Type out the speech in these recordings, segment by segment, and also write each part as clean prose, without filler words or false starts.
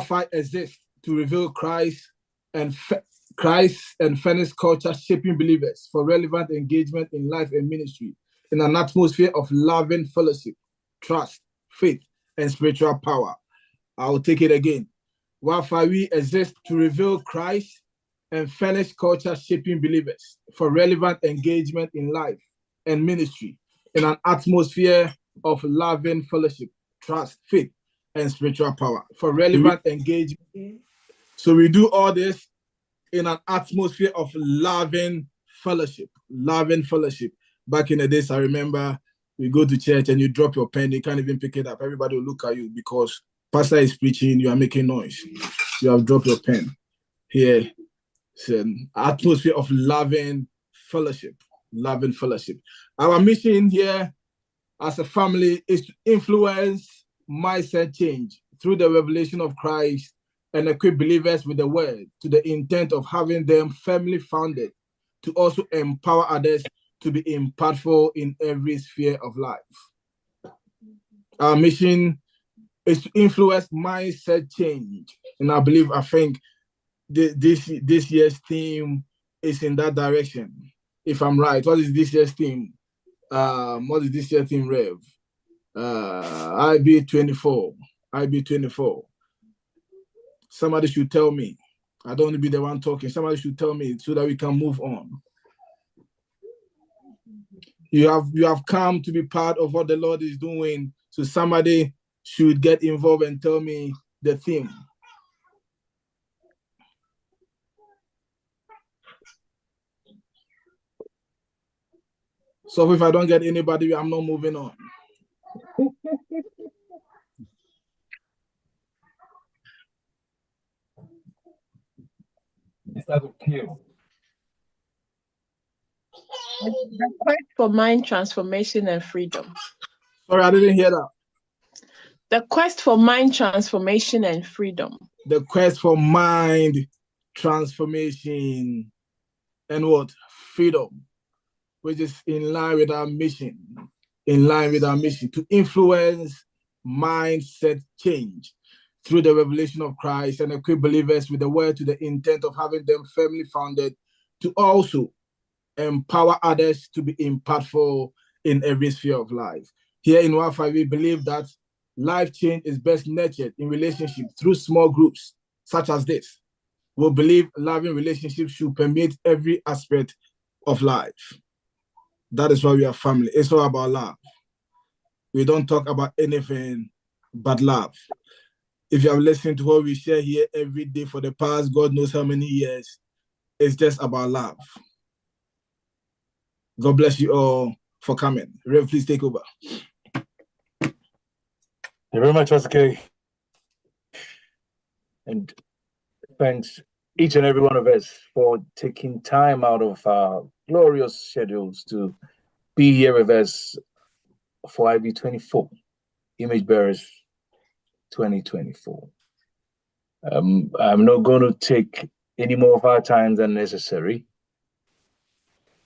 fight exists to reveal Christ and furnish culture shaping believers for relevant engagement in life and ministry in an atmosphere of loving fellowship, trust, faith, and spiritual power. I will take it again. Wi-Fi we exist to reveal Christ and furnish culture shaping believers for relevant engagement in life and ministry in an atmosphere of loving fellowship, trust, faith, and spiritual power for relevant engagement. So we do all this in an atmosphere of loving fellowship. Back in the days, I remember we go to church and you drop your pen, you can't even pick it up. Everybody will look at you because pastor is preaching, you are making noise. You have dropped your pen. Here, it's an atmosphere of loving fellowship. Our mission here as a family is to influence mindset change through the revelation of Christ and equip believers with the word to the intent of having them firmly founded to also empower others to be impactful in every sphere of life. Our mission is to influence mindset change. And I think this year's theme is in that direction. If I'm right, what is this year's theme? What is this year's theme, Rev? IB24. Somebody should tell me. I don't want to be the one talking. Somebody should tell me so that we can move on. You have come to be part of what the Lord is doing. So somebody should get involved and tell me the theme. So if I don't get anybody, I'm not moving on. The quest for mind transformation and freedom. Sorry, I didn't hear that. The quest for mind transformation and freedom. The quest for mind transformation and what? Freedom, which is in line with our mission. To influence mindset change through the revelation of Christ and equip believers with the word to the intent of having them firmly founded to also empower others to be impactful in every sphere of life. Here in Wi-Fi, we believe that life change is best nurtured in relationship through small groups such as this. We believe loving relationships should permeate every aspect of life. That is why we are family. It's all about love. We don't talk about anything but love. If you have listened to what we share here every day for the past, God knows how many years, it's just about love. God bless you all for coming. Rev, please take over. Thank you very much, Oscar. And thanks each and every one of us for taking time out of our glorious schedules to be here with us for IB24, Image Bearers 2024. I'm not going to take any more of our time than necessary.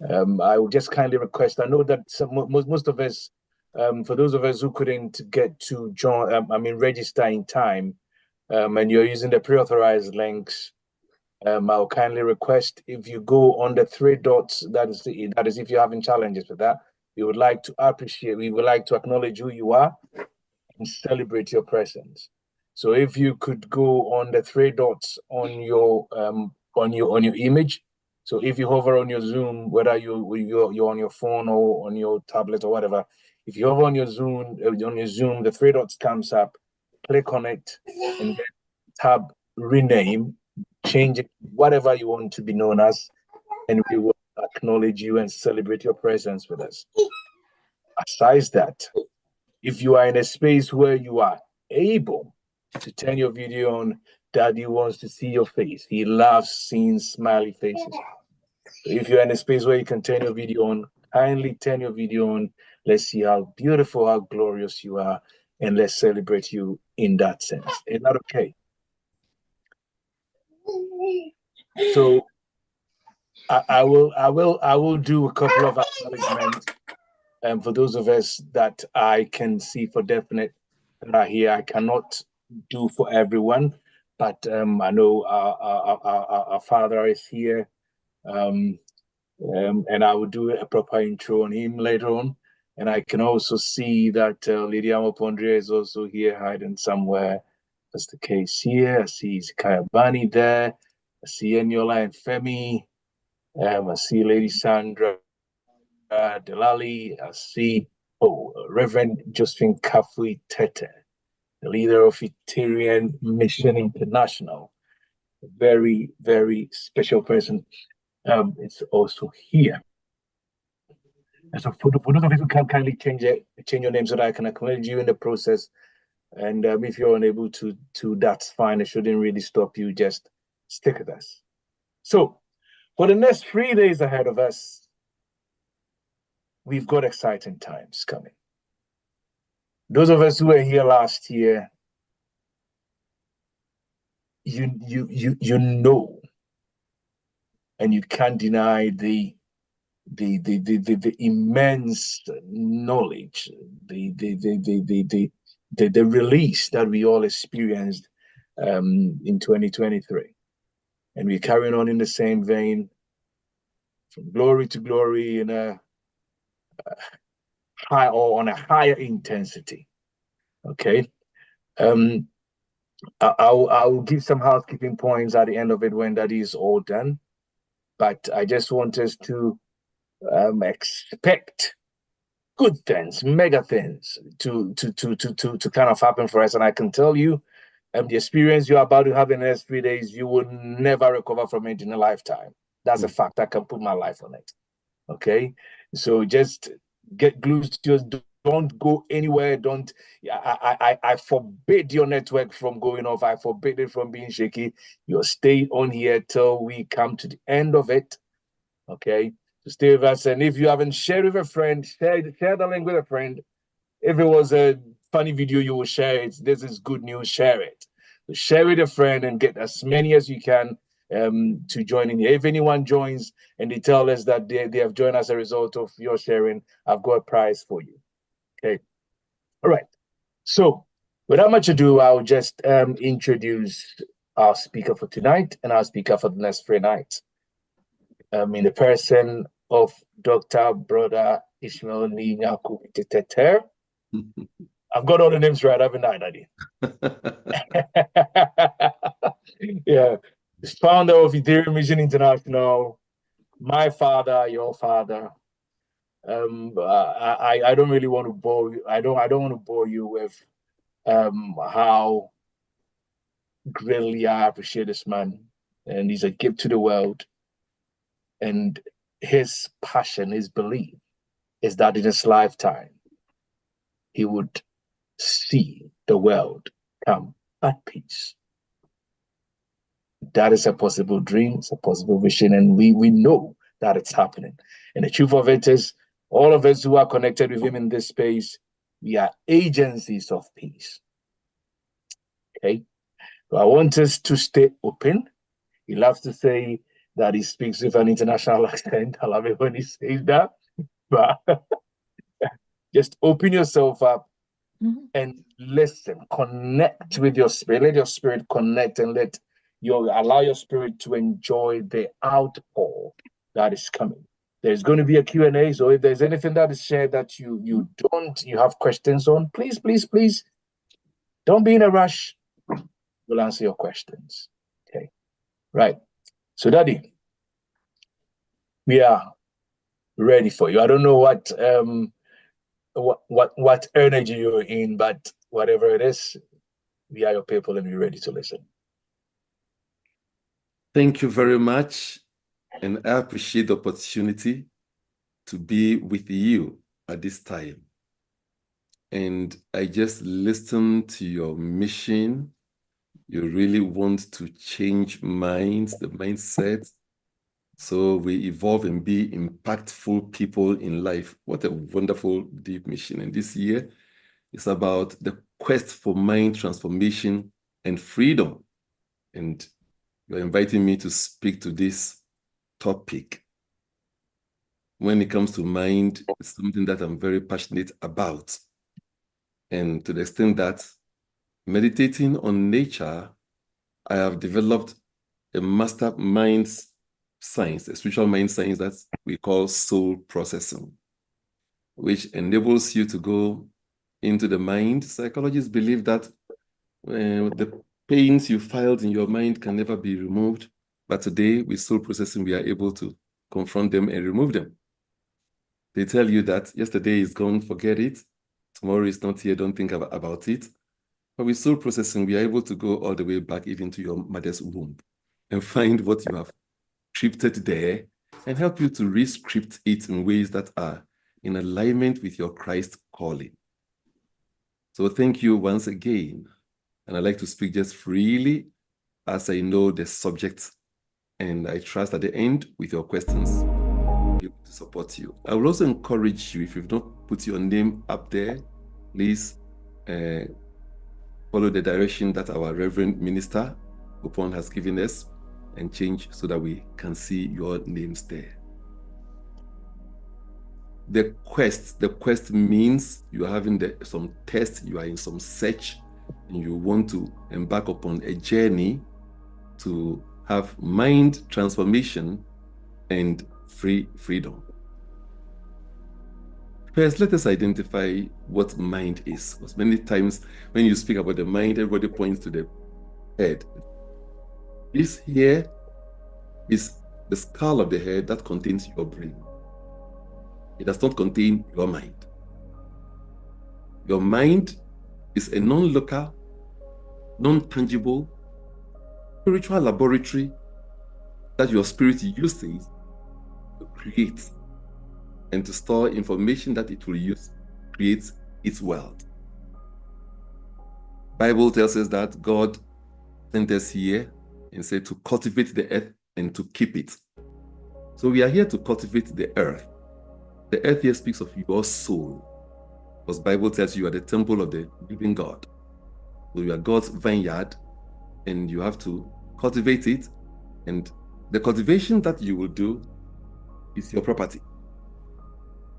I would just kindly request, I know that most of us, for those of us who couldn't get to register in time, and you're using the pre-authorized links, I'll kindly request if you go on the 3 dots, that is if you're having challenges with that, we would like to acknowledge who you are and celebrate your presence. So if you could go on the 3 dots on your image. So if you hover on your Zoom, whether you're on your phone or on your tablet or whatever, if you hover on your Zoom, the 3 dots comes up, click on it, and then tab rename, change it, whatever you want to be known as, and we will acknowledge you and celebrate your presence with us. Besides that, if you are in a space where you are able to turn your video on, Daddy wants to see your face. He loves seeing smiley faces. So if you're in a space where you can turn your video on, kindly turn your video on. Let's see how beautiful, how glorious you are, and let's celebrate you in that sense. Is that okay? So I will do a couple of acknowledgements, and for those of us that I can see for definite that are here, I cannot do for everyone, but I know our father is here, and I will do a proper intro on him later on. And I can also see that Lady Amopondria is also here, hiding somewhere. That's the case here. I see Kaya Bani there. I see Eniola and Femi. I see Lady Sandra Delali. I see, Reverend Josephine Kafui Tete, the leader of Ethereum Mission International. A very, very special person. It's also here. And so for those of you who can kindly change your name so that I can acknowledge you in the process. And if you're unable to, that's fine. It shouldn't really stop you. Just stick with us. So for the next 3 days ahead of us, we've got exciting times coming. Those of us who were here last year, you know, and you can't deny the immense knowledge, the release that we all experienced in 2023. And we're carrying on in the same vein, from glory to glory in a high, or on a higher intensity. Okay. I'll give some housekeeping points at the end of it when that is all done. But I just want us to expect good things, mega things to kind of happen for us. And I can tell you, the experience you're about to have in the next 3 days, you will never recover from it in a lifetime. That's a fact. I can put my life on it. Okay, so just get glued to yours. Don't go anywhere. Don't. I forbid your network from going off. I forbid it from being shaky. You'll stay on here till we come to the end of it. Okay, so stay with us. And if you haven't shared with a friend, share the link with a friend. If it was a funny video, you will share it. This is good news. Share it. So share with a friend and get as many as you can to join in here. If anyone joins and they tell us that they have joined as a result of your sharing, I've got a prize for you. Okay. All right. So without much ado, I'll just introduce our speaker for tonight and our speaker for the next 3 nights. In the person of Dr. Brother Ishmael Ninyaku Teter. I've got all the names right, haven't I, Daddy? Yeah. Founder of Ethereum Mission International, my father, your father. I don't really want to bore you. I don't want to bore you with how greatly I appreciate this man, and he's a gift to the world. And his passion, his belief, is that in his lifetime he would see the world come at peace. That is a possible dream, it's a possible vision, and we know that it's happening. And the truth of it is, all of us who are connected with him in this space, we are agencies of peace. Okay? So I want us to stay open. He loves to say that he speaks with an international accent. I love it when he says that. But just open yourself up and listen, connect with your spirit. Let your spirit connect and allow your spirit to enjoy the outpour that is coming. There's going to be a Q&A, so if there's anything that is shared that you have questions on, please don't be in a rush. We'll answer your questions. Okay, right. So, Daddy, we are ready for you. I don't know what energy you're in, but whatever it is, we are your people and we're ready to listen. Thank you very much. And I appreciate the opportunity to be with you at this time. And I just listened to your mission. You really want to change minds, the mindset, so we evolve and be impactful people in life. What a wonderful, deep mission. And this year is about the quest for mind transformation and freedom. And you're inviting me to speak to this topic. When it comes to mind, it's something that I'm very passionate about. And to the extent that meditating on nature I have developed a master mind science, a spiritual mind science that we call soul processing, which enables you to go into the mind. Psychologists believe that the pains you filed in your mind can never be removed. But today, with soul processing, we are able to confront them and remove them. They tell you that yesterday is gone, forget it. Tomorrow is not here, don't think about it. But with soul processing, we are able to go all the way back even to your mother's womb and find what you have scripted there and help you to re-script it in ways that are in alignment with your Christ calling. So thank you once again. And I'd like to speak just freely as I know the subject, and I trust at the end with your questions to support you. I will also encourage you, if you've not put your name up there, please follow the direction that our Reverend Minister Upon has given us and change so that we can see your names there. The quest means you are having some test, you are in some search, and you want to embark upon a journey to have mind transformation and freedom. First, let us identify what mind is. Because many times when you speak about the mind, everybody points to the head. This here is the skull of the head that contains your brain. It does not contain your mind. Your mind is a non-local, non-tangible, spiritual laboratory that your spirit uses to create and to store information that it will use, create its world. Bible tells us that God sent us here and said to cultivate the earth and to keep it. So we are here to cultivate the earth. The earth here speaks of your soul, because the Bible tells you are the temple of the living God. So you are God's vineyard, and you have to cultivate it, and the cultivation that you will do is your property.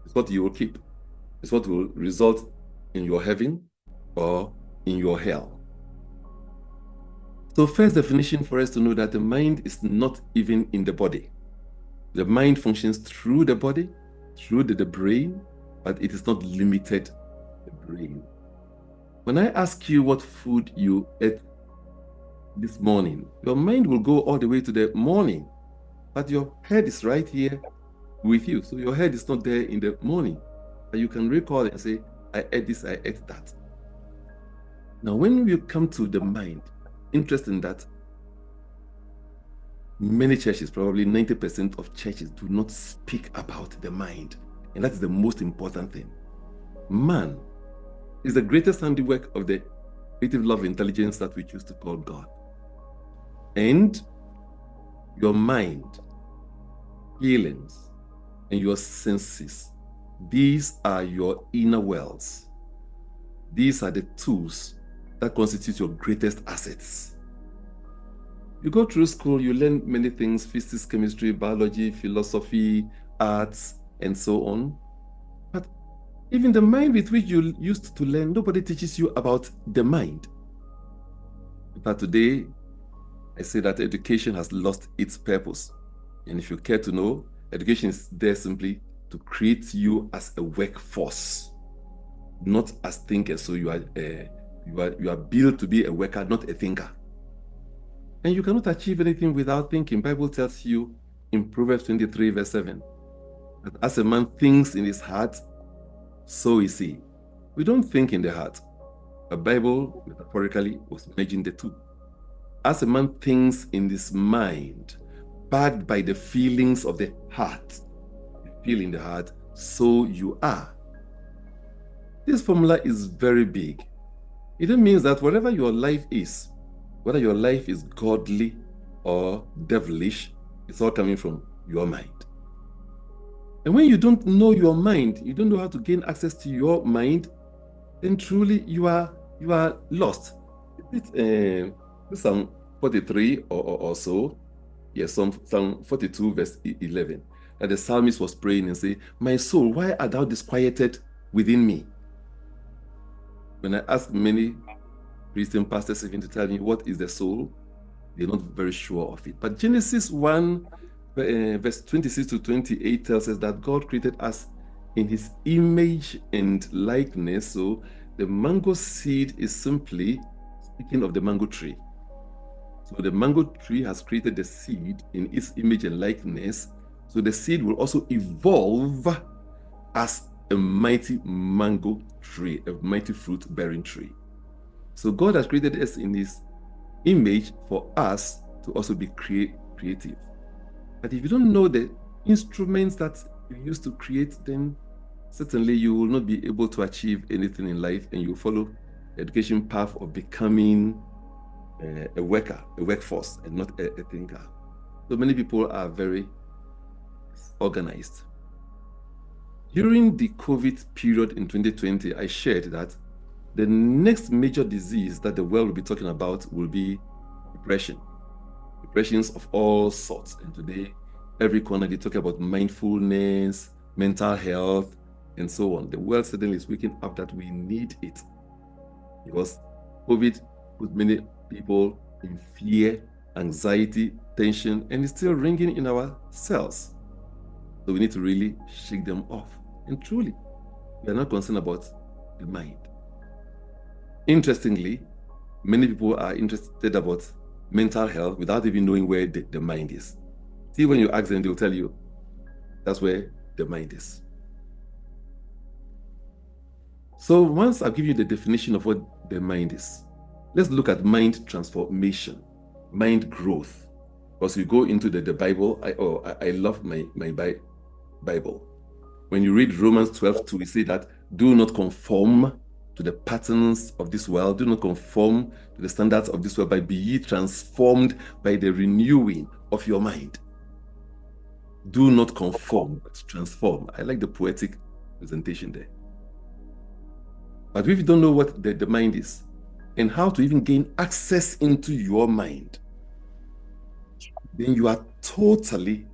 It's what you will keep. It's what will result in your heaven or in your hell. So first definition for us to know that the mind is not even in the body. The mind functions through the body, through the brain, but it is not limited to the brain. When I ask you what food you ate this morning, your mind will go all the way to the morning, but your head is right here with you. So your head is not there in the morning, but you can recall and say, I ate this, I ate that. Now, when you come to the mind, interesting that many churches, probably 90% of churches, do not speak about the mind. And that is the most important thing. Man is the greatest handiwork of the creative love intelligence that we choose to call God. And your mind, feelings, and your senses, these are your inner worlds. These are the tools that constitute your greatest assets. You go through school, you learn many things: physics, chemistry, biology, philosophy, arts, and so on. But even the mind with which you used to learn, nobody teaches you about the mind. But today, I say that education has lost its purpose. And if you care to know, education is there simply to create you as a workforce, not as thinkers. So you are built to be a worker, not a thinker. And you cannot achieve anything without thinking. The Bible tells you in Proverbs 23, verse 7, that as a man thinks in his heart, so is he. We don't think in the heart. The Bible, metaphorically, was merging the two. As a man thinks in his mind, backed by the feelings of the heart, you feel in the heart, so you are. This formula is very big. It means that whatever your life is, whether your life is godly or devilish, it's all coming from your mind. And when you don't know your mind, you don't know how to gain access to your mind, then truly you are lost. It's Psalm 43 or so. Yes, Psalm 42 verse 11. That the psalmist was praying and say, "My soul, why art thou disquieted within me?" When I ask many Christian pastors even to tell me what is the soul, they're not very sure of it. But Genesis 1, verse 26 to 28 tells us that God created us in his image and likeness. So the mango seed is simply speaking of the mango tree. So the mango tree has created the seed in its image and likeness. So the seed will also evolve as a mighty mango tree, a mighty fruit-bearing tree. So God has created us in his image for us to also be creative. But if you don't know the instruments that you use to create, then certainly you will not be able to achieve anything in life, and you follow the education path of becoming a worker, a workforce, and not a thinker. So many people are very organized. During the COVID period in 2020, I shared that the next major disease that the world will be talking about will be depression. Depressions of all sorts. And today, every corner they talk about mindfulness, mental health, and so on. The world suddenly is waking up that we need it, because COVID put many people in fear, anxiety, tension, and it's still ringing in our cells. So we need to really shake them off. And truly, we are not concerned about the mind. Interestingly, many people are interested about mental health without even knowing where the mind is. See, when you ask them, they'll tell you that's where the mind is. So once I've given you the definition of what the mind is, let's look at mind transformation, mind growth. Because you go into the Bible, I love my Bible. When you read Romans 12:2, we say that do not conform to the patterns of this world, do not conform to the standards of this world, but be ye transformed by the renewing of your mind. Do not conform, but transform. I like the poetic presentation there. But if you don't know what the mind is and how to even gain access into your mind, then you are totally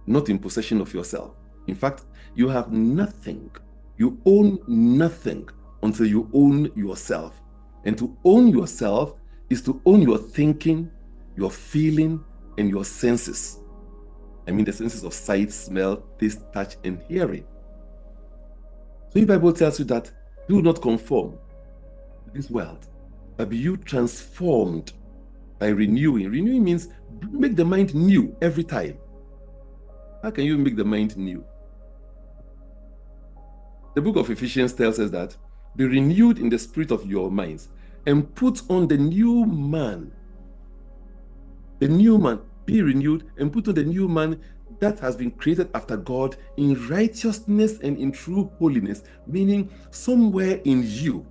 not in possession of yourself. In fact, you have nothing. You own nothing until you own yourself. And to own yourself is to own your thinking, your feeling, and your senses. I mean the senses of sight, smell, taste, touch, and hearing. So the Bible tells you that do not conform to this world, but be you transformed by renewing. Renewing means make the mind new every time. How can you make the mind new? The book of Ephesians tells us that be renewed in the spirit of your minds and put on the new man. The new man, be renewed and put on the new man that has been created after God in righteousness and in true holiness, meaning somewhere in you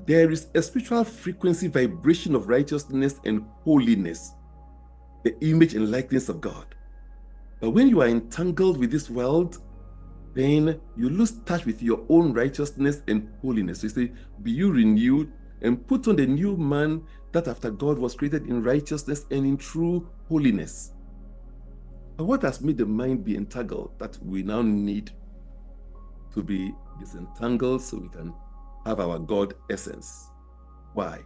there is a spiritual frequency vibration of righteousness and holiness, the image and likeness of God. But when you are entangled with this world, then you lose touch with your own righteousness and holiness. So you say, be you renewed and put on the new man that after God was created in righteousness and in true holiness. But what has made the mind be entangled that we now need to be disentangled so we can have our God essence? Why?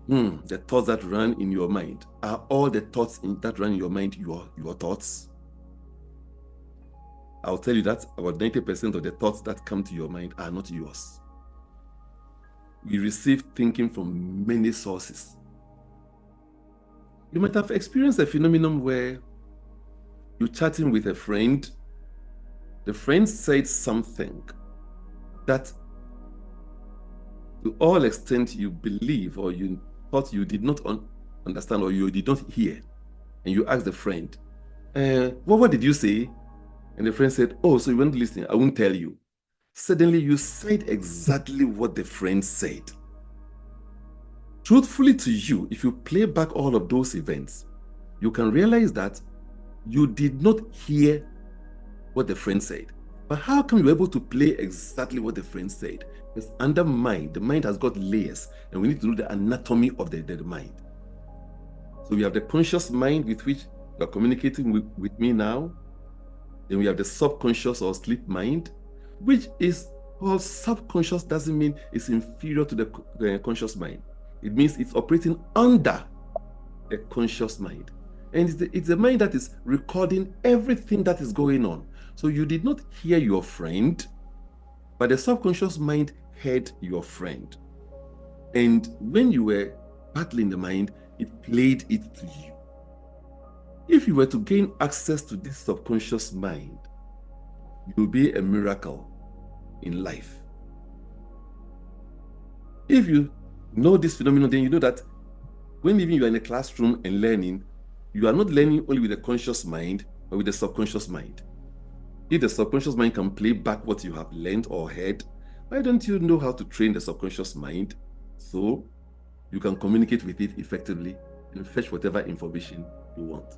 The thoughts that run in your mind. Are all the thoughts that run in your mind your thoughts? I'll tell you that about 90% of the thoughts that come to your mind are not yours. We receive thinking from many sources. You might have experienced a phenomenon where you're chatting with a friend, the friend said something that to all extent you believe or you thought you did not understand or you did not hear. And you ask the friend, what did you say? And the friend said, oh, so you weren't listening. I won't tell you. Suddenly you said exactly what the friend said. Truthfully to you, if you play back all of those events, you can realize that you did not hear what the friend said. But how come you're able to play exactly what the friend said? Because under mind, the mind has got layers, and we need to know the anatomy of the mind. So we have the conscious mind with which you are communicating with me now. Then we have the subconscious or sleep mind, which is called subconscious. Doesn't mean it's inferior to the conscious mind. It means it's operating under a conscious mind. And it's a mind that is recording everything that is going on. So you did not hear your friend, but the subconscious mind heard your friend. And when you were battling the mind, it played it to you. If you were to gain access to this subconscious mind, it will be a miracle in life. If you know this phenomenon, then you know that when even you are in a classroom and learning, you are not learning only with the conscious mind, but with the subconscious mind. If the subconscious mind can play back what you have learned or heard, why don't you know how to train the subconscious mind so you can communicate with it effectively and fetch whatever information you want?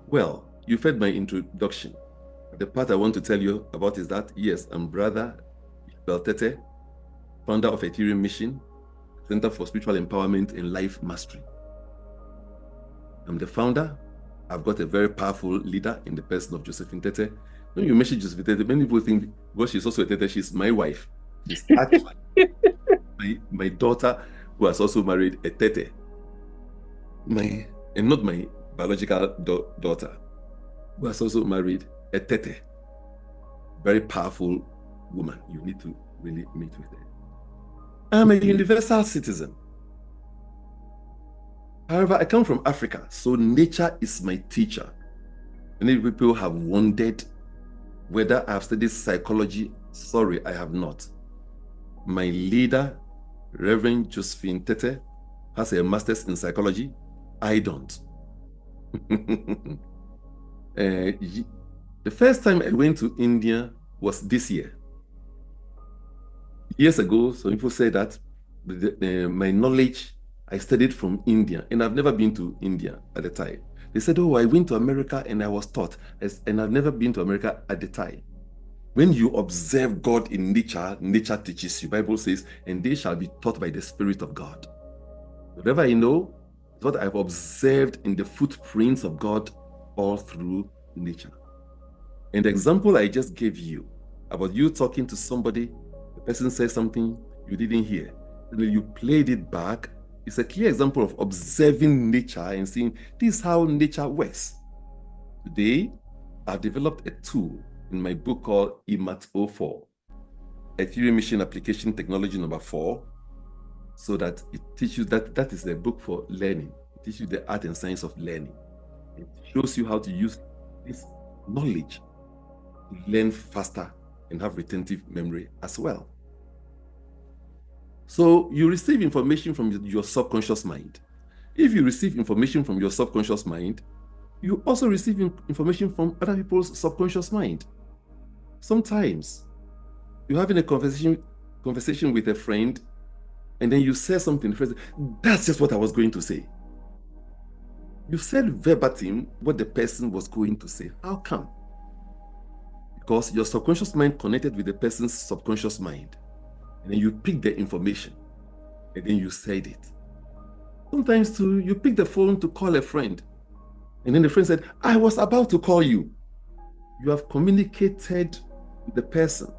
Well, you've heard my introduction. The part I want to tell you about is that, yes, I'm Brother Tete, founder of Ethereum Mission, Center for Spiritual Empowerment and Life Mastery. I'm the founder. I've got a very powerful leader in the person of Josephine Tete. When you mention Josephine Tete, many people think, well, she's also a Tete, she's my wife. She's actually my daughter, who has also married a Tete. And not my biological daughter, who has also married a Tete. Very powerful woman. You need to really meet with her. I'm a universal citizen. However, I come from Africa, so nature is my teacher. Many people have wondered whether I have studied psychology. Sorry, I have not. My leader, Reverend Josephine Tete, has a master's in psychology. I don't. The first time I went to India was this year. Years ago, some people say that my knowledge, I studied from India, and I've never been to India at the time. They said, oh, I went to America and I was taught, and I've never been to America at the time. When you observe God in nature, nature teaches you. Bible says, and they shall be taught by the Spirit of God. Whatever I know is what I've observed in the footprints of God all through nature. And the example I just gave you about you talking to somebody, the person says something you didn't hear, and then you played it back. It's a clear example of observing nature and seeing this is how nature works. Today, I've developed a tool in my book called EMAT04, Ethereum Mission Application Technology number 4, so that it teaches you that is a book for learning. It teaches you the art and science of learning. It shows you how to use this knowledge to learn faster and have retentive memory as well. So you receive information from your subconscious mind. If you receive information from your subconscious mind, you also receive information from other people's subconscious mind. Sometimes you're having a conversation with a friend, and then you say something, the friend says, that's just what I was going to say. You said verbatim what the person was going to say. How come? Because your subconscious mind connected with the person's subconscious mind. And then you pick the information, and then you said it. Sometimes too, you pick the phone to call a friend, and then the friend said, I was about to call you. You have communicated with the person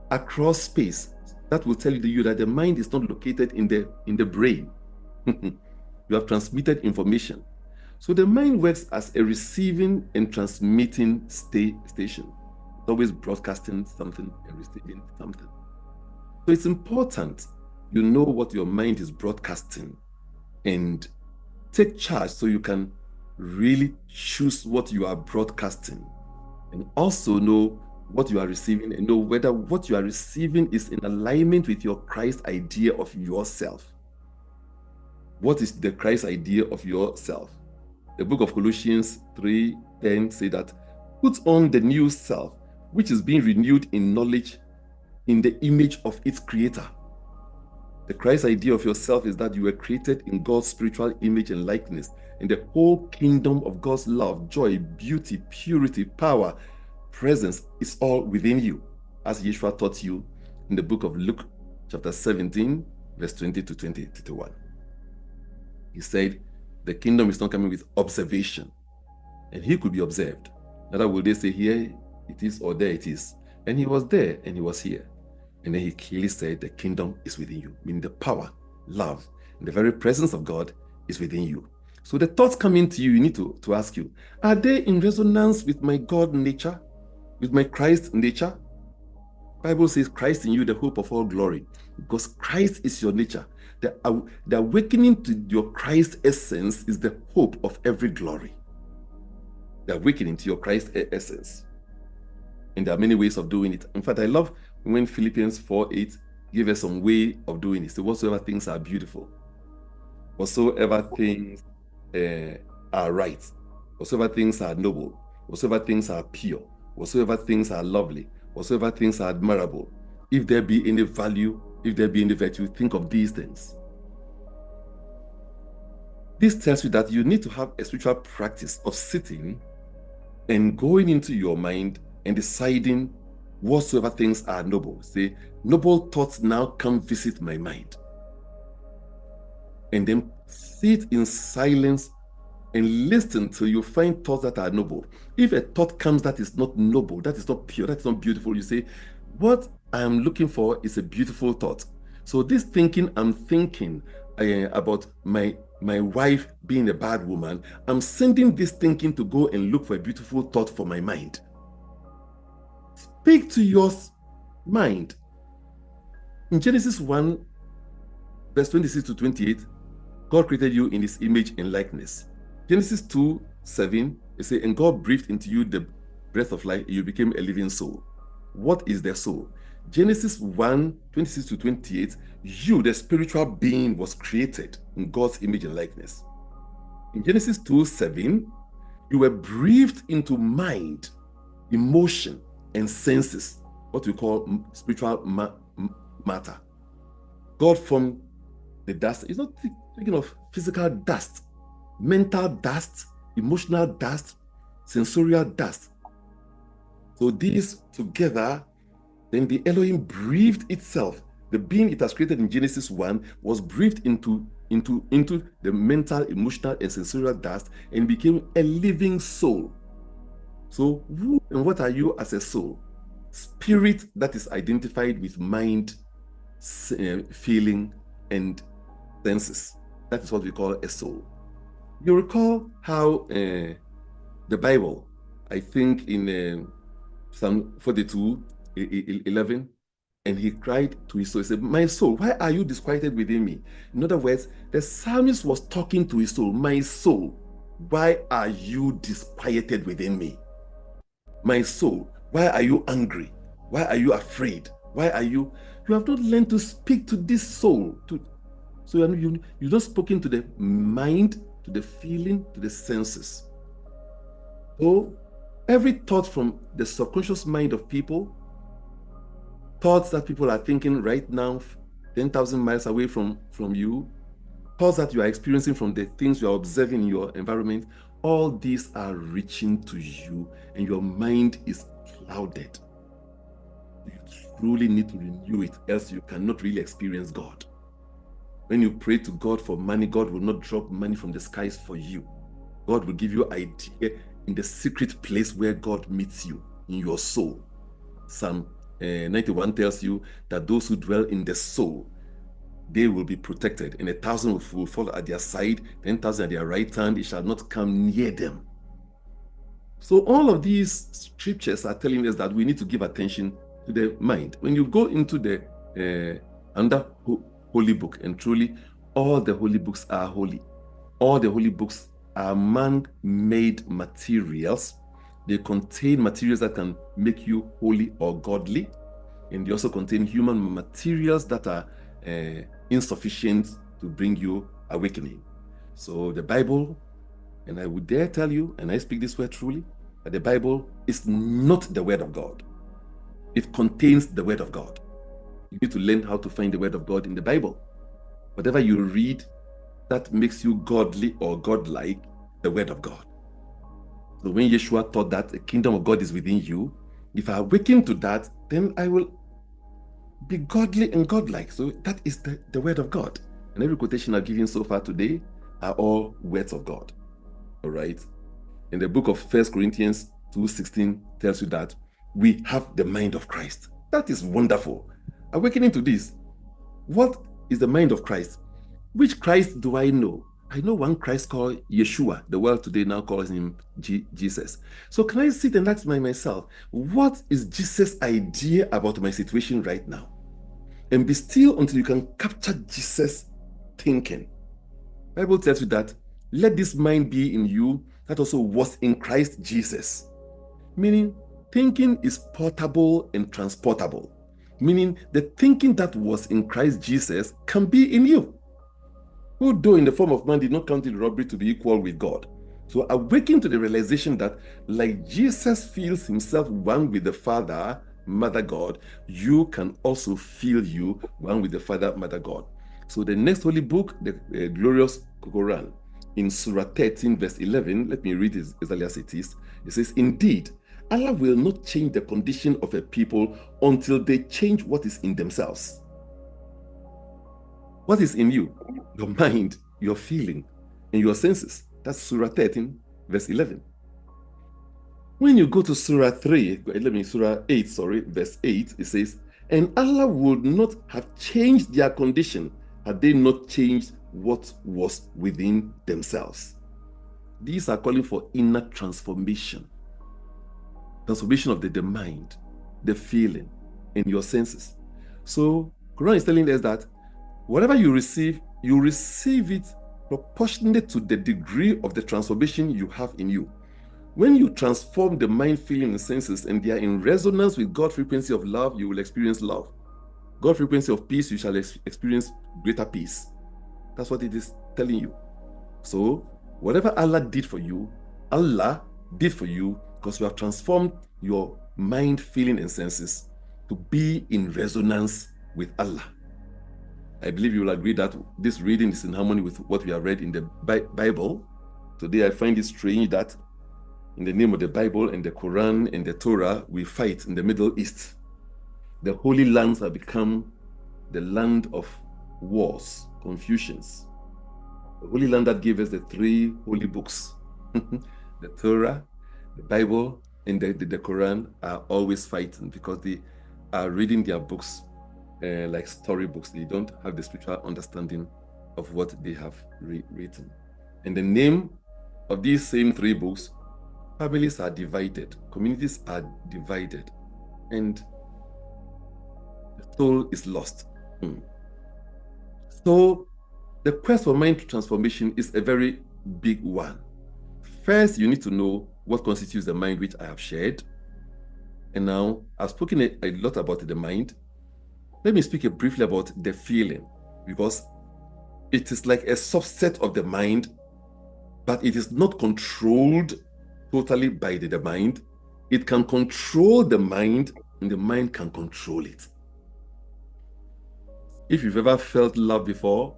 across space. That will tell you that the mind is not located in the brain. You have transmitted information. So the mind works as a receiving and transmitting station. It's always broadcasting something and receiving something. So it's important you know what your mind is broadcasting and take charge so you can really choose what you are broadcasting, and also know what you are receiving and know whether what you are receiving is in alignment with your Christ idea of yourself. What is the Christ idea of yourself? The book of Colossians 3:10 says that, put on the new self, which is being renewed in knowledge in the image of its creator. The Christ idea of yourself is that you were created in God's spiritual image and likeness, and the whole kingdom of God's love, joy, beauty, purity, power, presence is all within you, as Yeshua taught you in the book of Luke chapter 17, verse 20 to 21. He said, the kingdom is not coming with observation, and he could be observed. Neither will they say, here it is or there it is. And he was there and he was here. And then he clearly said, the kingdom is within you, meaning the power, love, and the very presence of God is within you. So the thoughts coming to you, you need to ask you, are they in resonance with my God nature, with my Christ nature? Bible says Christ in you, the hope of all glory, because Christ is your nature. The awakening to your Christ essence is the hope of every glory. The awakening to your Christ essence. And there are many ways of doing it. In fact, I love when Philippians 4:8 give us some way of doing it. So whatsoever things are beautiful, whatsoever things are right, whatsoever things are noble, whatsoever things are pure, whatsoever things are lovely, whatsoever things are admirable, if there be any value, if there be any virtue, think of these things. This tells you that you need to have a spiritual practice of sitting and going into your mind and deciding whatsoever things are noble. Say, noble thoughts now come visit my mind. And then sit in silence and listen till you find thoughts that are noble. If a thought comes that is not noble, that is not pure, that is not beautiful, you say, what I am looking for is a beautiful thought. So this thinking, I'm thinking about my wife being a bad woman, I'm sending this thinking to go and look for a beautiful thought for my mind. Speak to your mind. In Genesis 1, verse 26 to 28, God created you in his image and likeness. Genesis 2:7, it says, and God breathed into you the breath of life, and you became a living soul. What is the soul? Genesis 1:26 to 28, you, the spiritual being, was created in God's image and likeness. In Genesis 2:7, you were breathed into mind, emotion, and senses, what we call spiritual matter. God formed the dust. It's not thinking of physical dust, mental dust, emotional dust, sensorial dust. So these together, then the Elohim breathed itself. The being it has created in Genesis 1 was breathed into the mental, emotional, and sensorial dust and became a living soul. So who and what are you as a soul? Spirit that is identified with mind, feeling, and senses. That is what we call a soul. You recall how the Bible, I think in Psalm 42:11, and he cried to his soul. He said, my soul, why are you disquieted within me? In other words, the psalmist was talking to his soul. My soul, why are you disquieted within me? My soul, why are you angry? Why are you afraid? Why are you have not learned to speak to this soul. So you've not spoken to the mind, to the feeling, to the senses. So every thought from the subconscious mind of people, thoughts that people are thinking right now, 10,000 miles away from you, thoughts that you are experiencing from the things you are observing in your environment, all these are reaching to you and your mind is clouded. You truly need to renew it, else you cannot really experience God. When you pray to God for money, God will not drop money from the skies for you. God will give you idea in the secret place where God meets you, in your soul. Psalm 91 tells you that those who dwell in the soul, they will be protected, and 1,000 will fall at their side, 10,000 at their right hand, it shall not come near them. So all of these scriptures are telling us that we need to give attention to the mind. When you go into the under holy book, and truly all the holy books are holy. All the holy books are man-made materials. They contain materials that can make you holy or godly, and they also contain human materials that are insufficient to bring you awakening. So the Bible, and I would dare tell you, and I speak this word truly, that the Bible is not the word of God. It contains the word of God. You need to learn how to find the word of God in the Bible. Whatever you read that makes you godly or godlike, the word of God. So when Yeshua taught that the kingdom of God is within you, if I awaken to that, then I will be godly and godlike. So that is the word of God. And every quotation I've given so far today are all words of God. All right. In the book of 1 Corinthians 2:16 tells you that we have the mind of Christ. That is wonderful. Awakening to this. What is the mind of Christ? Which Christ do I know? I know one Christ called Yeshua. The world today now calls him Jesus. So can I sit and ask myself, what is Jesus' idea about my situation right now? And be still until you can capture Jesus' thinking. The Bible tells you that, let this mind be in you that also was in Christ Jesus. Meaning, thinking is portable and transportable. Meaning, the thinking that was in Christ Jesus can be in you. Who, though in the form of man, did not count it robbery to be equal with God. So awaken to the realization that, like Jesus feels himself one with the Father, Mother God, you can also feel you one with the Father, Mother God. So the next holy book, the glorious Quran, in Surah 13, verse 11, let me read it as early as it is. It says, indeed, Allah will not change the condition of a people until they change what is in themselves. What is in you? Your mind, your feeling, and your senses. That's Surah 13, verse 11. When you go to Surah 8, verse 8, it says, and Allah would not have changed their condition had they not changed what was within themselves. These are calling for inner transformation. Transformation of the mind, the feeling, and your senses. So, Quran is telling us that whatever you receive it proportionate to the degree of the transformation you have in you. When you transform the mind, feeling, and senses, and they are in resonance with God's frequency of love, you will experience love. God's frequency of peace, you shall experience greater peace. That's what it is telling you. So, whatever Allah did for you because you have transformed your mind, feeling, and senses to be in resonance with Allah. I believe you will agree that this reading is in harmony with what we have read in the Bible. Today, I find it strange that in the name of the Bible and the Quran and the Torah, we fight in the Middle East. The Holy Lands have become the land of wars, confusions. The Holy Land that gave us the 3 holy books, the Torah, the Bible, and the Quran, are always fighting because they are reading their books like storybooks. They don't have the spiritual understanding of what they have written. In the name of these same 3 books, families are divided, communities are divided, and the soul is lost. So the quest for mind transformation is a very big one. First, you need to know what constitutes the mind, which I have shared. And now, I've spoken a lot about the mind. Let me speak briefly about the feeling, because it is like a subset of the mind, but it is not controlled totally by the mind. It can control the mind, and the mind can control it. If you've ever felt love before,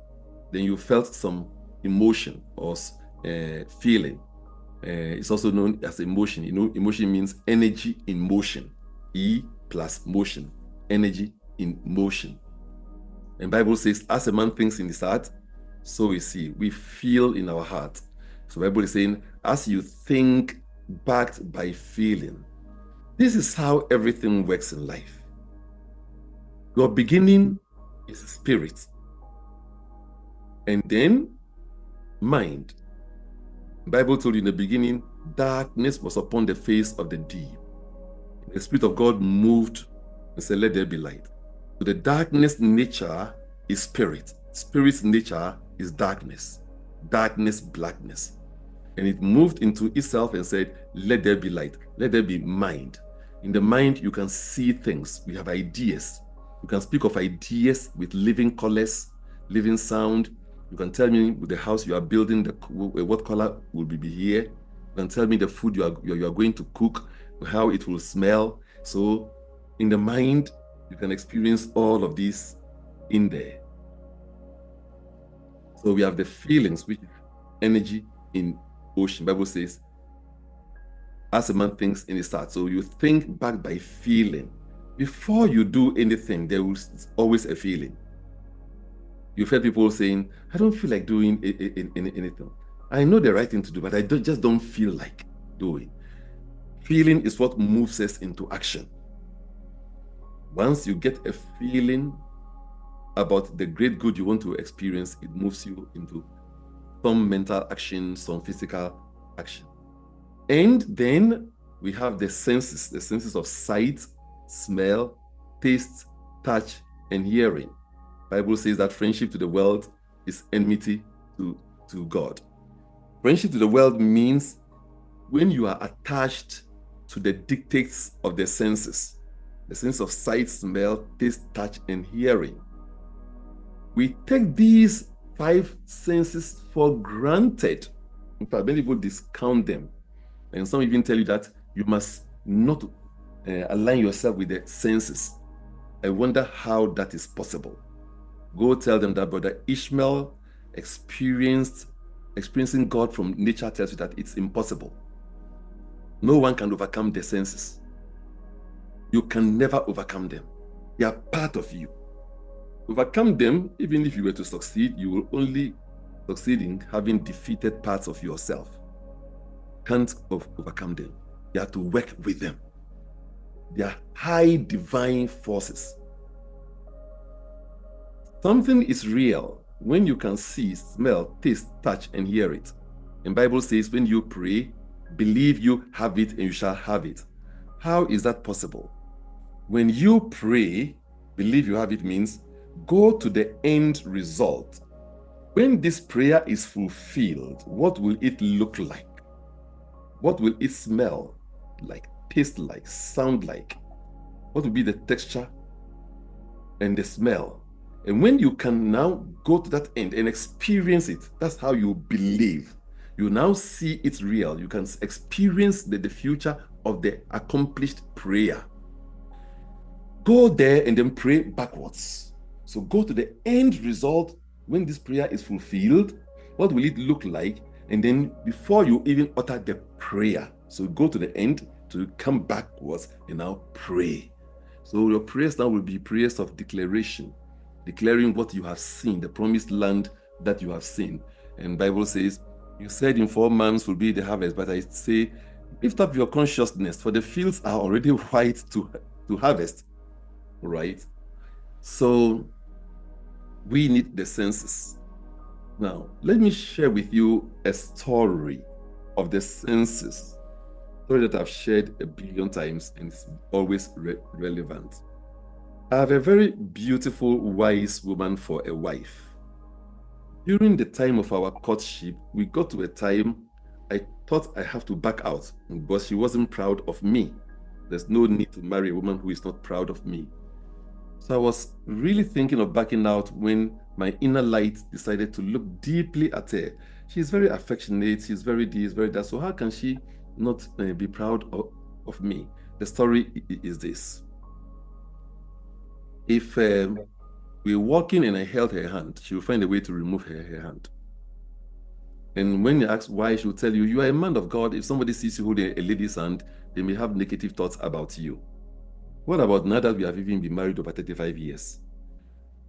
then you felt some emotion or feeling. It's also known as emotion. You know, emotion means energy in motion. E plus motion, energy in motion. And Bible says, as a man thinks in his heart, so is he. We feel in our heart. So Bible is saying, as you think, backed by feeling. This is how everything works in life. Your beginning is spirit. And then mind. Bible told you in the beginning, darkness was upon the face of the deep. The Spirit of God moved and said, let there be light. So the darkness nature is spirit. Spirit's nature is darkness. Darkness, blackness. And it moved into itself and said, let there be light. Let there be mind. In the mind, you can see things. We have ideas. You can speak of ideas with living colors, living sound. You can tell me with the house you are building, what color will be here. You can tell me the food you are going to cook, how it will smell. So in the mind, you can experience all of these in there. So we have the feelings, which is energy in motion. Bible says, as a man thinks in his heart. So you think back by feeling. Before you do anything, there is always a feeling. You've heard people saying, I don't feel like doing anything. I know the right thing to do, but I just don't feel like doing. Feeling is what moves us into action. Once you get a feeling about the great good you want to experience, it moves you into some mental action, some physical action. And then we have the senses of sight, smell, taste, touch, and hearing. Bible says that friendship to the world is enmity to God. Friendship to the world means when you are attached to the dictates of the senses, the sense of sight, smell, taste, touch, and hearing. We take these 5 senses for granted. In fact, many people discount them. And some even tell you that you must not align yourself with the senses. I wonder how that is possible. Go tell them that Brother Ishmael experiencing God from nature tells you that it's impossible. No one can overcome the senses. You can never overcome them. They are part of you. Overcome them, even if you were to succeed, you will only succeed in having defeated parts of yourself. Can't overcome them. You have to work with them. They are high divine forces. Something is real when you can see, smell, taste, touch, and hear it. And the Bible says when you pray, believe you have it and you shall have it. How is that possible? When you pray, believe you have it means go to the end result. When this prayer is fulfilled, what will it look like? What will it smell like, taste like, sound like? What will be the texture and the smell? And when you can now go to that end and experience it, that's how you believe. You now see it's real. You can experience the future of the accomplished prayer. Go there and then pray backwards. So go to the end result. When this prayer is fulfilled, what will it look like? And then before you even utter the prayer, so go to the end to come backwards and now pray. So your prayers now will be prayers of declaration, declaring what you have seen, the promised land that you have seen. And Bible says, you said in 4 months will be the harvest, but I say, lift up your consciousness, for the fields are already white to harvest, right? So we need the senses. Now, let me share with you a story of the senses, a story that I've shared a billion times and it's always relevant. I have a very beautiful, wise woman for a wife. During the time of our courtship, we got to a time I thought I have to back out, but she wasn't proud of me. There's no need to marry a woman who is not proud of me. So I was really thinking of backing out when my inner light decided to look deeply at her. She's very affectionate, she's very this, very that. So how can she not be proud of me? The story is this. If we're walking and I held her hand, she will find a way to remove her hand. And when you ask why, she will tell you, you are a man of God. If somebody sees you holding a lady's hand, they may have negative thoughts about you. What about now that we have even been married over 35 years?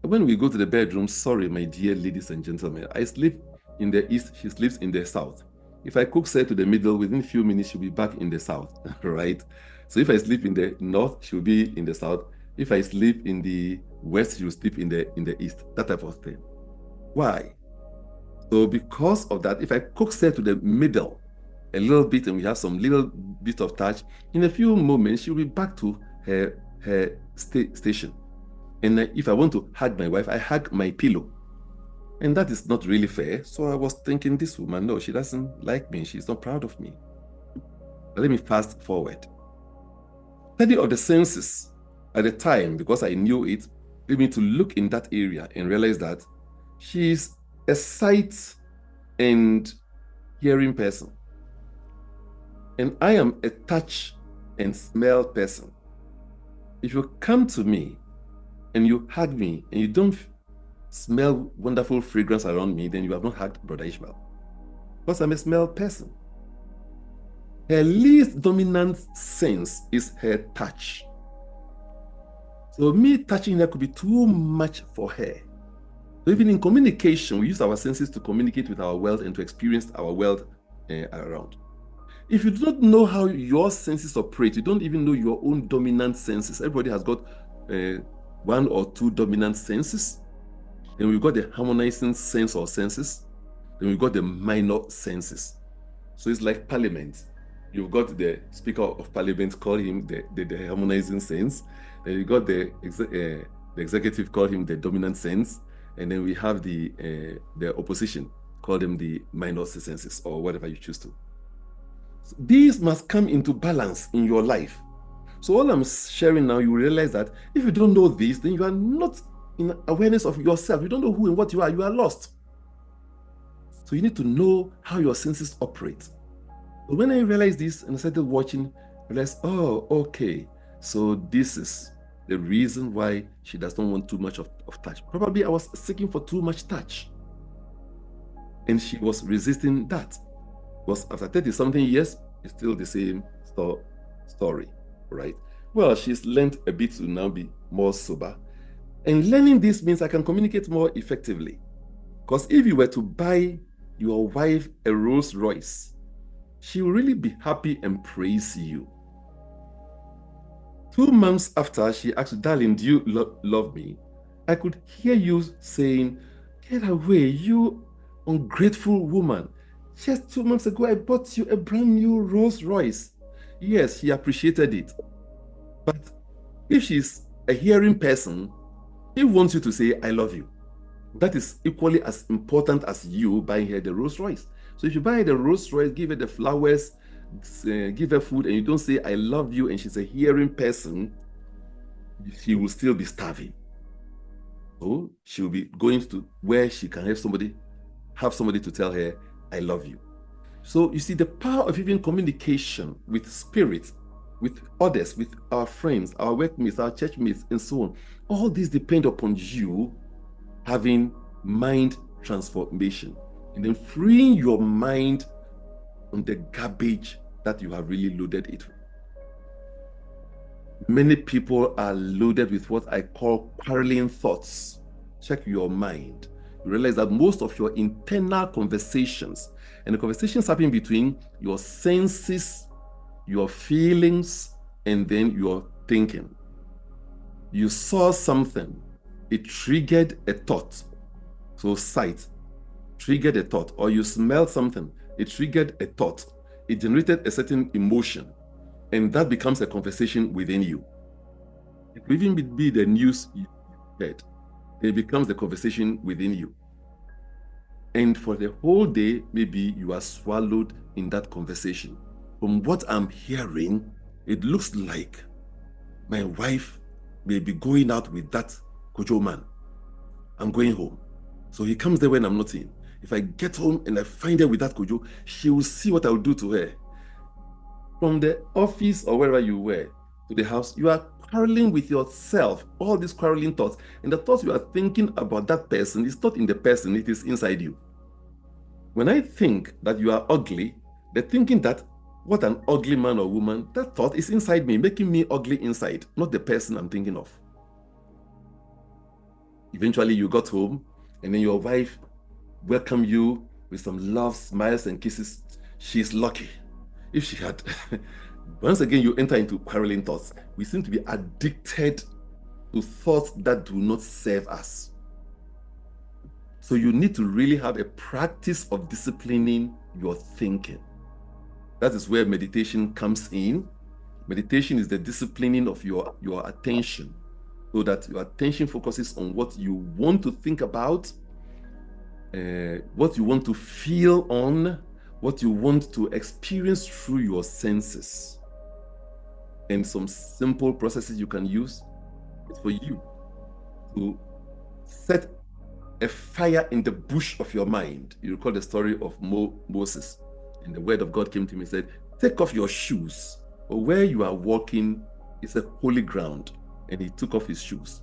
When we go to the bedroom, sorry, my dear ladies and gentlemen, I sleep in the east, she sleeps in the south. If I cook her to the middle, within a few minutes, she'll be back in the south, right? So if I sleep in the north, she'll be in the south. If I sleep in the west, she'll sleep in the east, that type of thing. Why? So because of that, if I cook her to the middle a little bit and we have some little bit of touch, in a few moments, she'll be back to her station. And if I want to hug my wife, I hug my pillow. And that is not really fair. So I was thinking, this woman, no, she doesn't like me. She's not proud of me. But let me fast forward. Study of the senses at the time, because I knew it, led me to look in that area and realize that she's a sight and hearing person. And I am a touch and smell person. If you come to me and you hug me and you don't smell wonderful fragrance around me, then you have not hugged Brother Ishmael. Because I'm a smell person. Her least dominant sense is her touch. So me touching her could be too much for her. So even in communication, we use our senses to communicate with our world and to experience our world around. If you do not know how your senses operate, you don't even know your own dominant senses. Everybody has got 1 or 2 dominant senses. And we've got the harmonizing sense or senses. Then we've got the minor senses. So it's like parliament. You've got the Speaker of Parliament, call him the harmonizing sense. Then you got the executive, call him the dominant sense. And then we have the opposition, call them the minor senses, or whatever you choose to. So these must come into balance in your life. So all I'm sharing now, you realize that if you don't know this, then you are not in awareness of yourself. You don't know who and what you are lost. So you need to know how your senses operate. So when I realized this and I started watching, I realized, oh, okay, so this is the reason why she does not want too much of touch. Probably I was seeking for too much touch. And she was resisting that. Because after 30-something years, it's still the same story, right? Well, she's learned a bit to now be more sober. And learning this means I can communicate more effectively. Because if you were to buy your wife a Rolls Royce, she will really be happy and praise you. 2 months after she asked, darling, do you love me? I could hear you saying, get away, you ungrateful woman. Just 2 months ago, I bought you a brand new Rolls Royce. Yes, he appreciated it. But if she's a hearing person, he wants you to say, I love you. That is equally as important as you buying her the Rolls Royce. So if you buy the Rolls Royce, give her the flowers, give her food, and you don't say, I love you, and she's a hearing person, she will still be starving. So she will be going to where she can have somebody to tell her, I love you. So you see the power of even communication with spirit, with others, with our friends, our workmates, our churchmates, and so on. All these depend upon you having mind transformation and then freeing your mind from the garbage that you have really loaded it with. Many people are loaded with what I call quarreling thoughts. Check your mind. You realize that most of your internal conversations, and the conversations happen between your senses, your feelings, and then your thinking. You saw something, it triggered a thought. So sight triggered a thought, or you smelled something, it triggered a thought. It generated a certain emotion, and that becomes a conversation within you. It could even be the news you heard. It becomes the conversation within you. And for the whole day, maybe you are swallowed in that conversation. From what I'm hearing, it looks like my wife may be going out with that Kojo man. I'm going home. So he comes there when I'm not in. If I get home and I find her with that Kojo, she will see what I will do to her. From the office or wherever you were to the house, you are quarreling with yourself, all these quarreling thoughts. And the thoughts you are thinking about that person is not in the person, it is inside you. When I think that you are ugly, the thinking that what an ugly man or woman, that thought is inside me, making me ugly inside, not the person I'm thinking of. Eventually you got home and then your wife welcomed you with some love, smiles, and kisses. She's lucky. If she had, once again, you enter into quarreling thoughts. We seem to be addicted to thoughts that do not serve us. So you need to really have a practice of disciplining your thinking. That is where meditation comes in. Meditation is the disciplining of your attention, so that your attention focuses on what you want to think about, what you want to feel on, what you want to experience through your senses. And some simple processes you can use is for you to set a fire in the bush of your mind. You recall the story of Moses, and the word of God came to him and said, take off your shoes, for where you are walking is a holy ground. And he took off his shoes.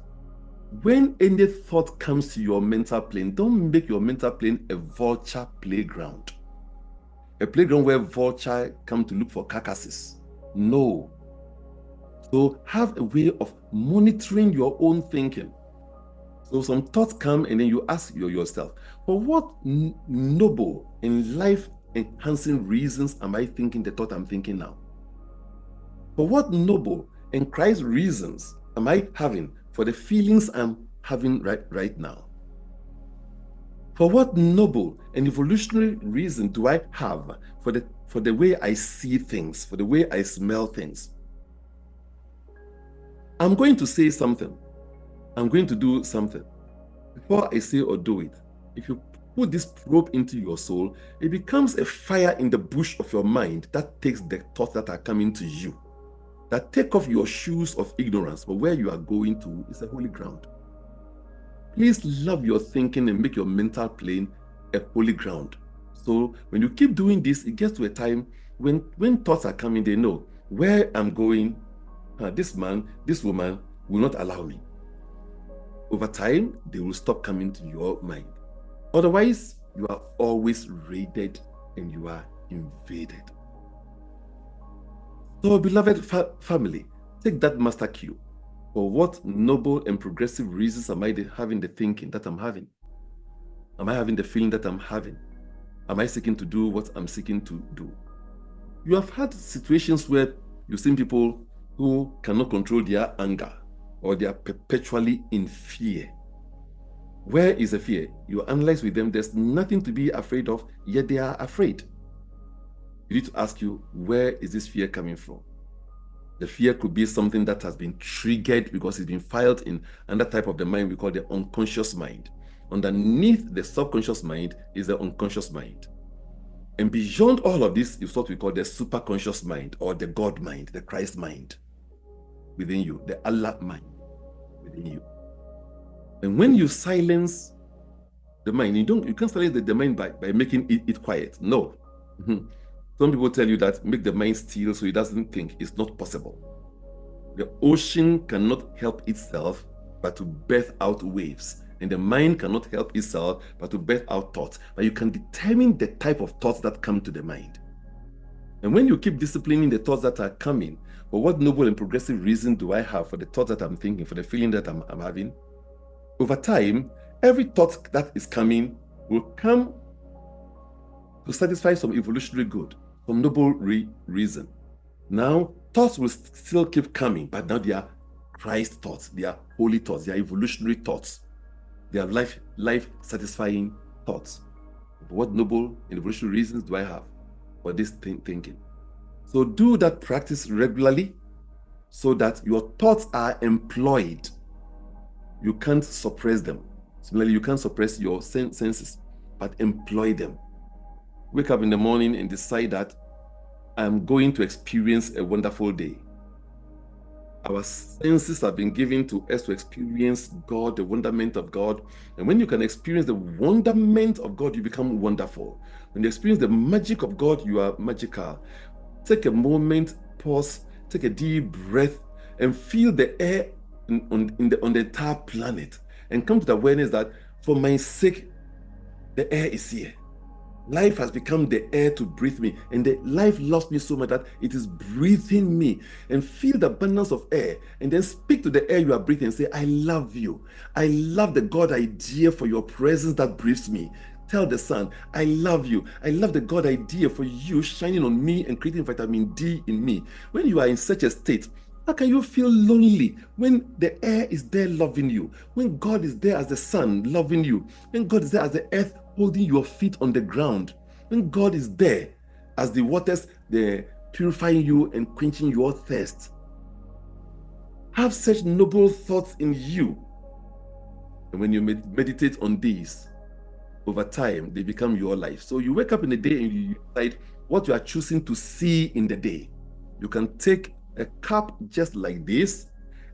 When any thought comes to your mental plane, don't make your mental plane a vulture playground. A playground where vultures come to look for carcasses. No. So have a way of monitoring your own thinking. So some thoughts come and then you ask yourself, for what noble and life-enhancing reasons am I thinking the thought I'm thinking now? For what noble and Christ reasons am I having for the feelings I'm having right now? For what noble and evolutionary reason do I have for the way I see things, for the way I smell things? I'm going to say something. I'm going to do something. Before I say or do it, if you put this probe into your soul, it becomes a fire in the bush of your mind that takes the thoughts that are coming to you, that take off your shoes of ignorance, but where you are going to is a holy ground. Please love your thinking and make your mental plane a holy ground. So when you keep doing this, it gets to a time when thoughts are coming, they know where I'm going. This man, this woman will not allow me. Over time, they will stop coming to your mind. Otherwise, you are always raided and you are invaded. So, beloved family, take that master cue. For what noble and progressive reasons am I having the thinking that I'm having? Am I having the feeling that I'm having? Am I seeking to do what I'm seeking to do? You have had situations where you've seen people who cannot control their anger, or they are perpetually in fear. Where is the fear? You analyze with them, there's nothing to be afraid of, yet they are afraid. You need to ask you, where is this fear coming from? The fear could be something that has been triggered because it's been filed in another type of the mind we call the unconscious mind. Underneath the subconscious mind is the unconscious mind. And beyond all of this is what we call the superconscious mind, or the God mind, the Christ mind within you, the Allah mind within you. And when you silence the mind, you can't silence the mind by making it quiet. No. Some people tell you that make the mind still so it doesn't think. It's not possible. The ocean cannot help itself but to birth out waves. And the mind cannot help itself but to birth out thoughts. But you can determine the type of thoughts that come to the mind. And when you keep disciplining the thoughts that are coming, for what noble and progressive reason do I have for the thoughts that I'm thinking, for the feeling that I'm having? Over time, every thought that is coming will come to satisfy some evolutionary good, some noble reason. Now, thoughts will still keep coming, but now they are Christ thoughts, they are holy thoughts, they are evolutionary thoughts, they are life-satisfying thoughts. What noble and evolutionary reasons do I have for this thinking? So do that practice regularly so that your thoughts are employed. You can't suppress them. Similarly, you can't suppress your senses, but employ them. Wake up in the morning and decide that I'm going to experience a wonderful day. Our senses have been given to us to experience God, the wonderment of God. And when you can experience the wonderment of God, you become wonderful. When you experience the magic of God, you are magical. Take a moment, pause, take a deep breath, and feel the air on the entire planet, and come to the awareness that for my sake, the air is here. Life has become the air to breathe me, and the life loves me so much that it is breathing me. And feel the abundance of air, and then speak to the air you are breathing and say, I love you. I love the God idea for your presence that breathes me. Tell the sun, I love you. I love the God idea for you shining on me and creating vitamin D in me. When you are in such a state, how can you feel lonely when the air is there loving you? When God is there as the sun loving you? When God is there as the earth holding your feet on the ground? When God is there as the waters, they're purifying you and quenching your thirst? Have such noble thoughts in you. And when you meditate on these, over time, they become your life. So you wake up in the day and you decide what you are choosing to see in the day. You can take a cup just like this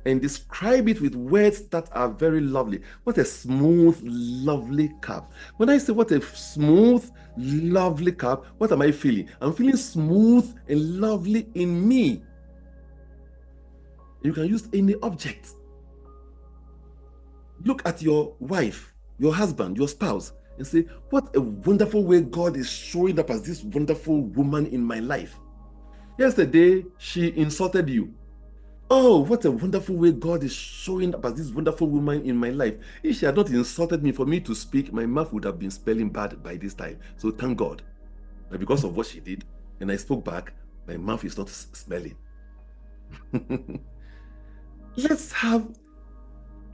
and describe it with words that are very lovely. What a smooth, lovely cup. When I say what a smooth, lovely cup, what am I feeling? I'm feeling smooth and lovely in me. You can use any object. Look at your wife, your husband, your spouse, and say, what a wonderful way God is showing up as this wonderful woman in my life. Yesterday, she insulted you. Oh, what a wonderful way God is showing up as this wonderful woman in my life. If she had not insulted me for me to speak, my mouth would have been spelling bad by this time. So thank God. But because of what she did, and I spoke back, my mouth is not smelling. Let's have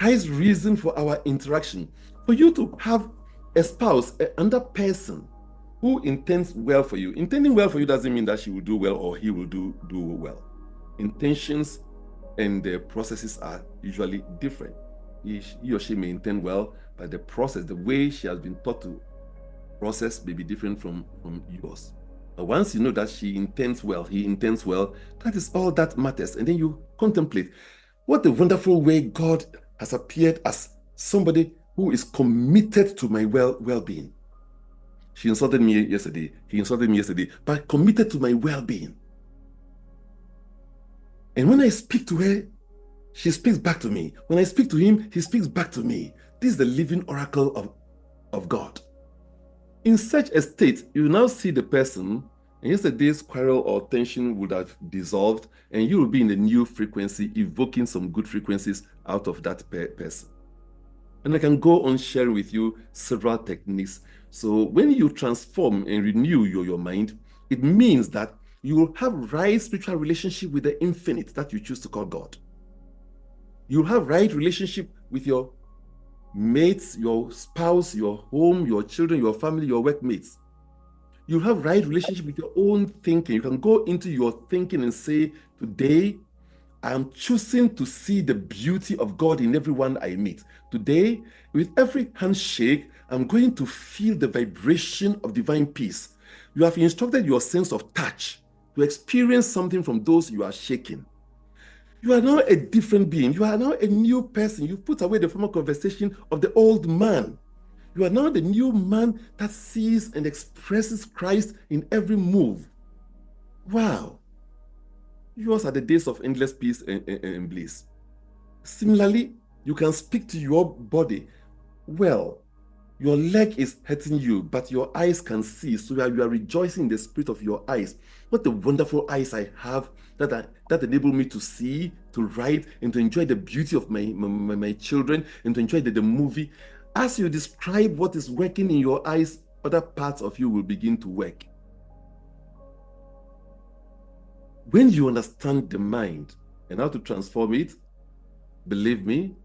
highest reason for our interaction. For you to have a spouse, another person who intends well for you. Intending well for you doesn't mean that she will do well or he will do well. Intentions and the processes are usually different. He or she may intend well, but the process, the way she has been taught to process may be different from yours. But once you know that she intends well, he intends well, that is all that matters. And then you contemplate what a wonderful way God has appeared as somebody who is committed to my well-being. She insulted me yesterday. He insulted me yesterday, but committed to my well-being. And when I speak to her, she speaks back to me. When I speak to him, he speaks back to me. This is the living oracle of God. In such a state, you now see the person, and yesterday's quarrel or tension would have dissolved, and you will be in a new frequency, evoking some good frequencies out of that person. And I can go on sharing with you several techniques. So when you transform and renew your mind, it means that you will have right spiritual relationship with the infinite that you choose to call God. You'll have right relationship with your mates, your spouse, your home, your children, your family, your workmates. You have right relationship with your own thinking. You can go into your thinking and say, today, I am choosing to see the beauty of God in everyone I meet. Today, with every handshake, I'm going to feel the vibration of divine peace. You have instructed your sense of touch to experience something from those you are shaking. You are now a different being. You are now a new person. You've put away the former conversation of the old man. You are now the new man that sees and expresses Christ in every move. Wow. Yours are the days of endless peace and bliss. Similarly, you can speak to your body. Well, your leg is hurting you, but your eyes can see, so you are rejoicing in the spirit of your eyes. What a wonderful eyes I have that enable me to see, to write, and to enjoy the beauty of my children, and to enjoy the movie. As you describe what is working in your eyes, other parts of you will begin to work. When you understand the mind and how to transform it, believe me,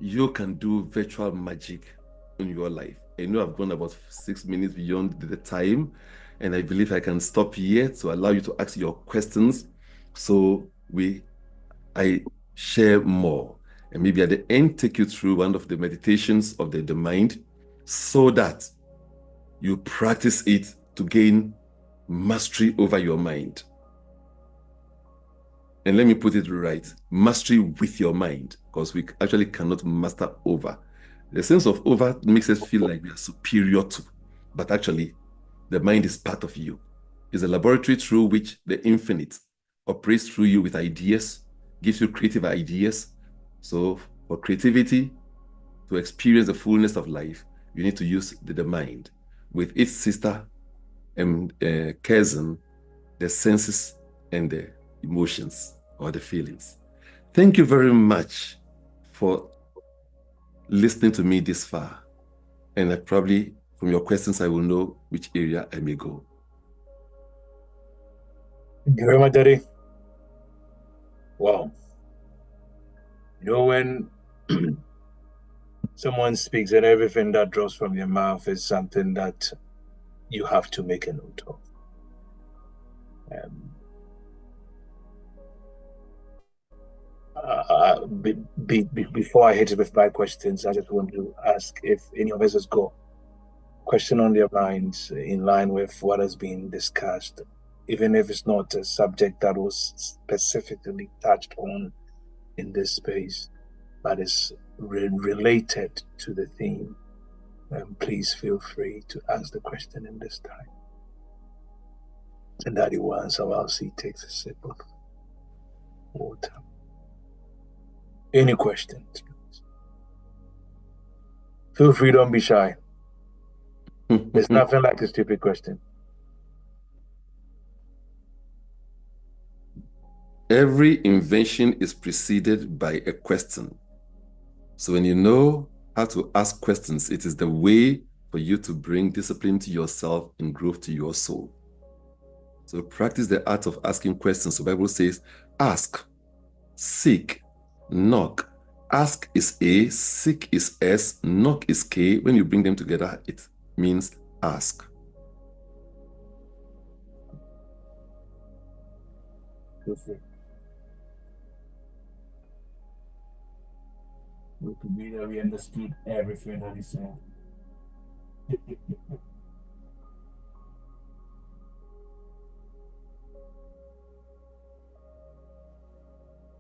you can do virtual magic in your life. I know I've gone about 6 minutes beyond the time, and I believe I can stop here to allow you to ask your questions, so I share more, and maybe at the end take you through one of the meditations of the mind, so that you practice it to gain mastery over your mind. And let me put it right, mastery with your mind, because we actually cannot master over. The sense of over makes us feel like we are superior to, but actually the mind is part of you. It's a laboratory through which the infinite operates through you with ideas, gives you creative ideas. So for creativity, to experience the fullness of life, you need to use the mind. With its sister and cousin, the senses and the emotions or the feelings. Thank you very much for listening to me this far. And I probably, from your questions, I will know which area I may go. Thank you very much, Daddy. Wow. You know, when someone speaks and everything that drops from your mouth is something that you have to make a note of. Before I hit it with my questions, I just want to ask if any of us has got a question on their minds in line with what has been discussed, even if it's not a subject that was specifically touched on in this space, but is related to the theme. Please feel free to ask the question in this time. And Daddy will answer while he takes a sip of water. Any questions, please? Feel free, don't be shy. There's nothing like a stupid question. Every invention is preceded by a question. So when you know how to ask questions, it is the way for you to bring discipline to yourself and growth to your soul. So practice the art of asking questions. The Bible says, ask, seek, knock, Ask is A, seek is S, knock is K. When you bring them together, it means ask. Perfect. We could be that we understood everything that he said.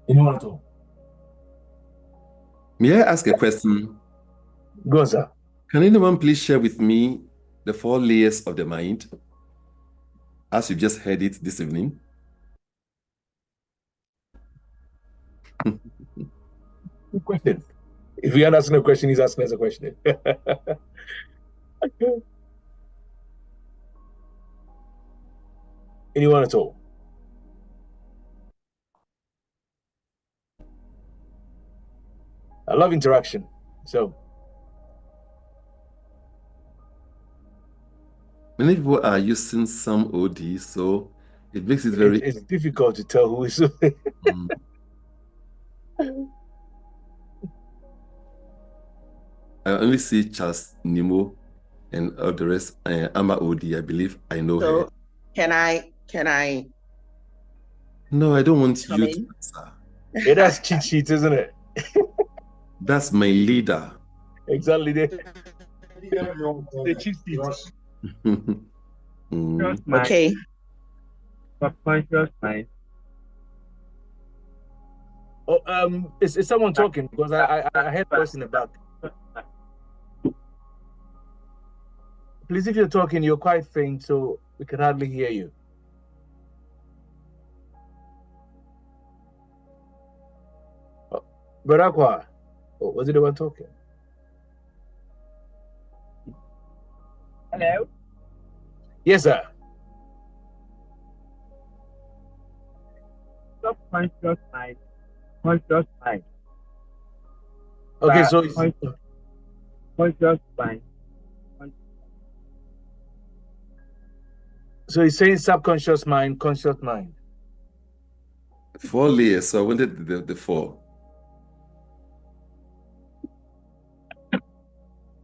Anyone at all? May I ask a question? Go on, sir. Can anyone please share with me the 4 layers of the mind as you just heard it this evening? Good question. If we are asking a question, he's asking us a question. Anyone at all? I love interaction. So Many people are using some OD, so it makes it very... it's difficult to tell who is. I only see Charles Nemo and all the rest. Amma OD, I believe I know her. So can I? No, I don't want Come you in? to answer. Yeah, that's cheat sheet, isn't it? That's my leader. Exactly. The cheat sheet. Okay. Subconscious mind. Oh, is someone talking? Because I heard a voice in the back. Please, if you're talking, you're quite faint, so we can hardly hear you. Barakwa, was it the one talking? Hello. Yes, sir. Subconscious mind. Conscious mind. Okay, so Conscious mind. he's saying subconscious mind, conscious mind. 4 layers, so I wanted the 4.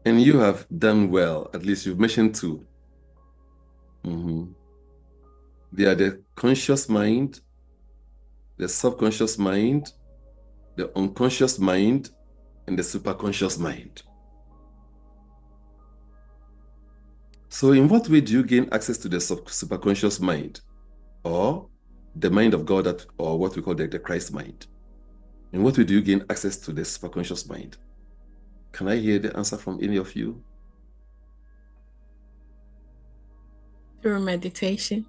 And you have done well. At least you've mentioned 2. They are the conscious mind, the subconscious mind, the unconscious mind, and the superconscious mind. So in what way do you gain access to the superconscious mind, or the mind of God, or what we call the Christ mind? In what way do you gain access to the superconscious mind? Can I hear the answer from any of you? Through meditation.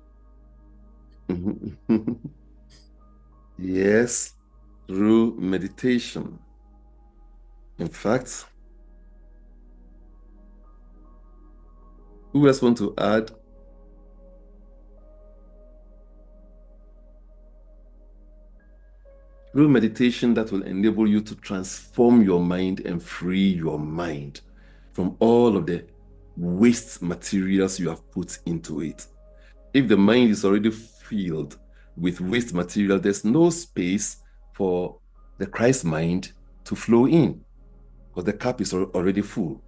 Yes, through meditation. In fact, who else want to add? Through meditation that will enable you to transform your mind and free your mind from all of the waste materials you have put into it. If the mind is already filled with waste material, there's no space for the Christ mind to flow in, because the cup is already full.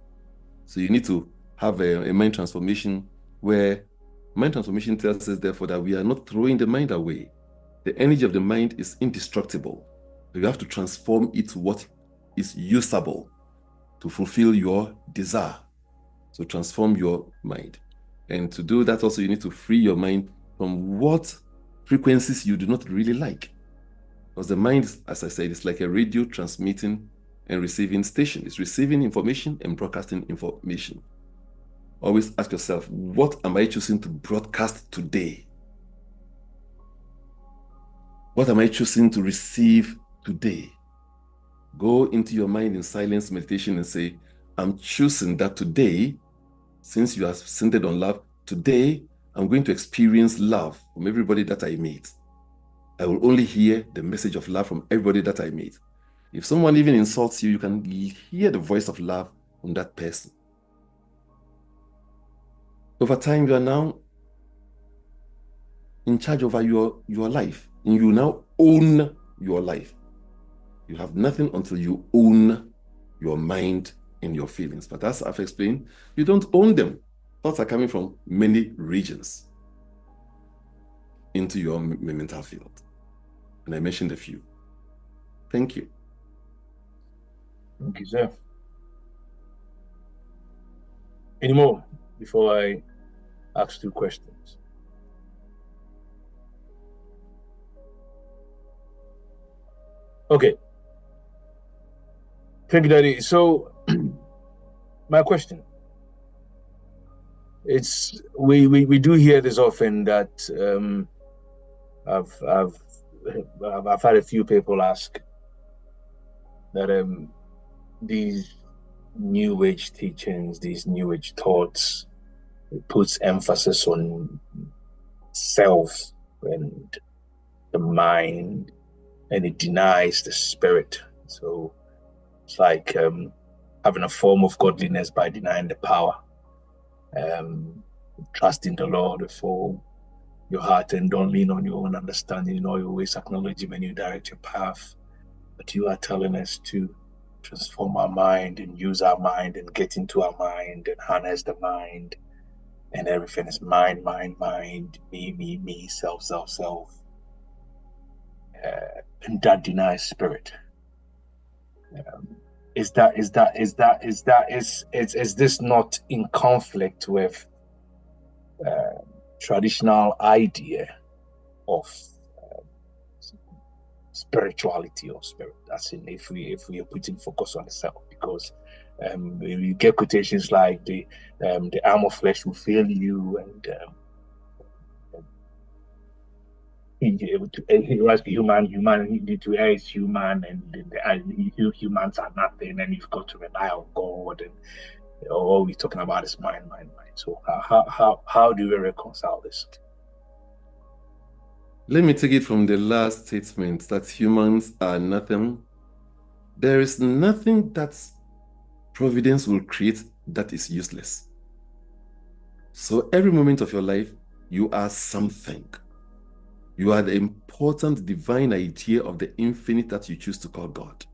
So you need to have a mind transformation, where mind transformation tells us, therefore, that we are not throwing the mind away. The energy of the mind is indestructible. You have to transform it to what is usable to fulfill your desire. So transform your mind. And to do that also, you need to free your mind from what frequencies you do not really like. Because the mind, as I said, is like a radio transmitting and receiving station. It's receiving information and broadcasting information. Always ask yourself, what am I choosing to broadcast today? What am I choosing to receive today? Go into your mind in silence meditation and say, I'm choosing that today, since you are centered on love, today I'm going to experience love from everybody that I meet. I will only hear the message of love from everybody that I meet. If someone even insults you, you can hear the voice of love from that person. Over time, you are now in charge over your life, and you now own your life. You have nothing until you own your mind and your feelings. But as I've explained, you don't own them. Thoughts are coming from many regions into your mental field. And I mentioned a few. Thank you. Thank you, sir. Any more before I ask 2 questions? Okay. Thank you, Daddy. So, my question. It's we do hear this often that I've had a few people ask that these New Age teachings, these New Age thoughts, it puts emphasis on self and the mind, and it denies the spirit. So it's like having a form of godliness by denying the power. Trust in the Lord with all your heart and don't lean on your own understanding. In all your ways acknowledge Him and you direct your path. But you are telling us to transform our mind and use our mind and get into our mind and harness the mind, and everything is mind, me, self. And that denies spirit. Is this not in conflict with traditional idea of spirituality or spirit? As in, if we are putting focus on the self, because you get quotations like the arm of flesh will fail you, and he was human to err is human, and humans are nothing, and you've got to rely on God, and all we're talking about is mind. So how do we reconcile this? Let me take it from the last statement that humans are nothing. There is nothing that providence will create that is useless. So every moment of your life, you are something. You are the important divine idea of the infinite that you choose to call God.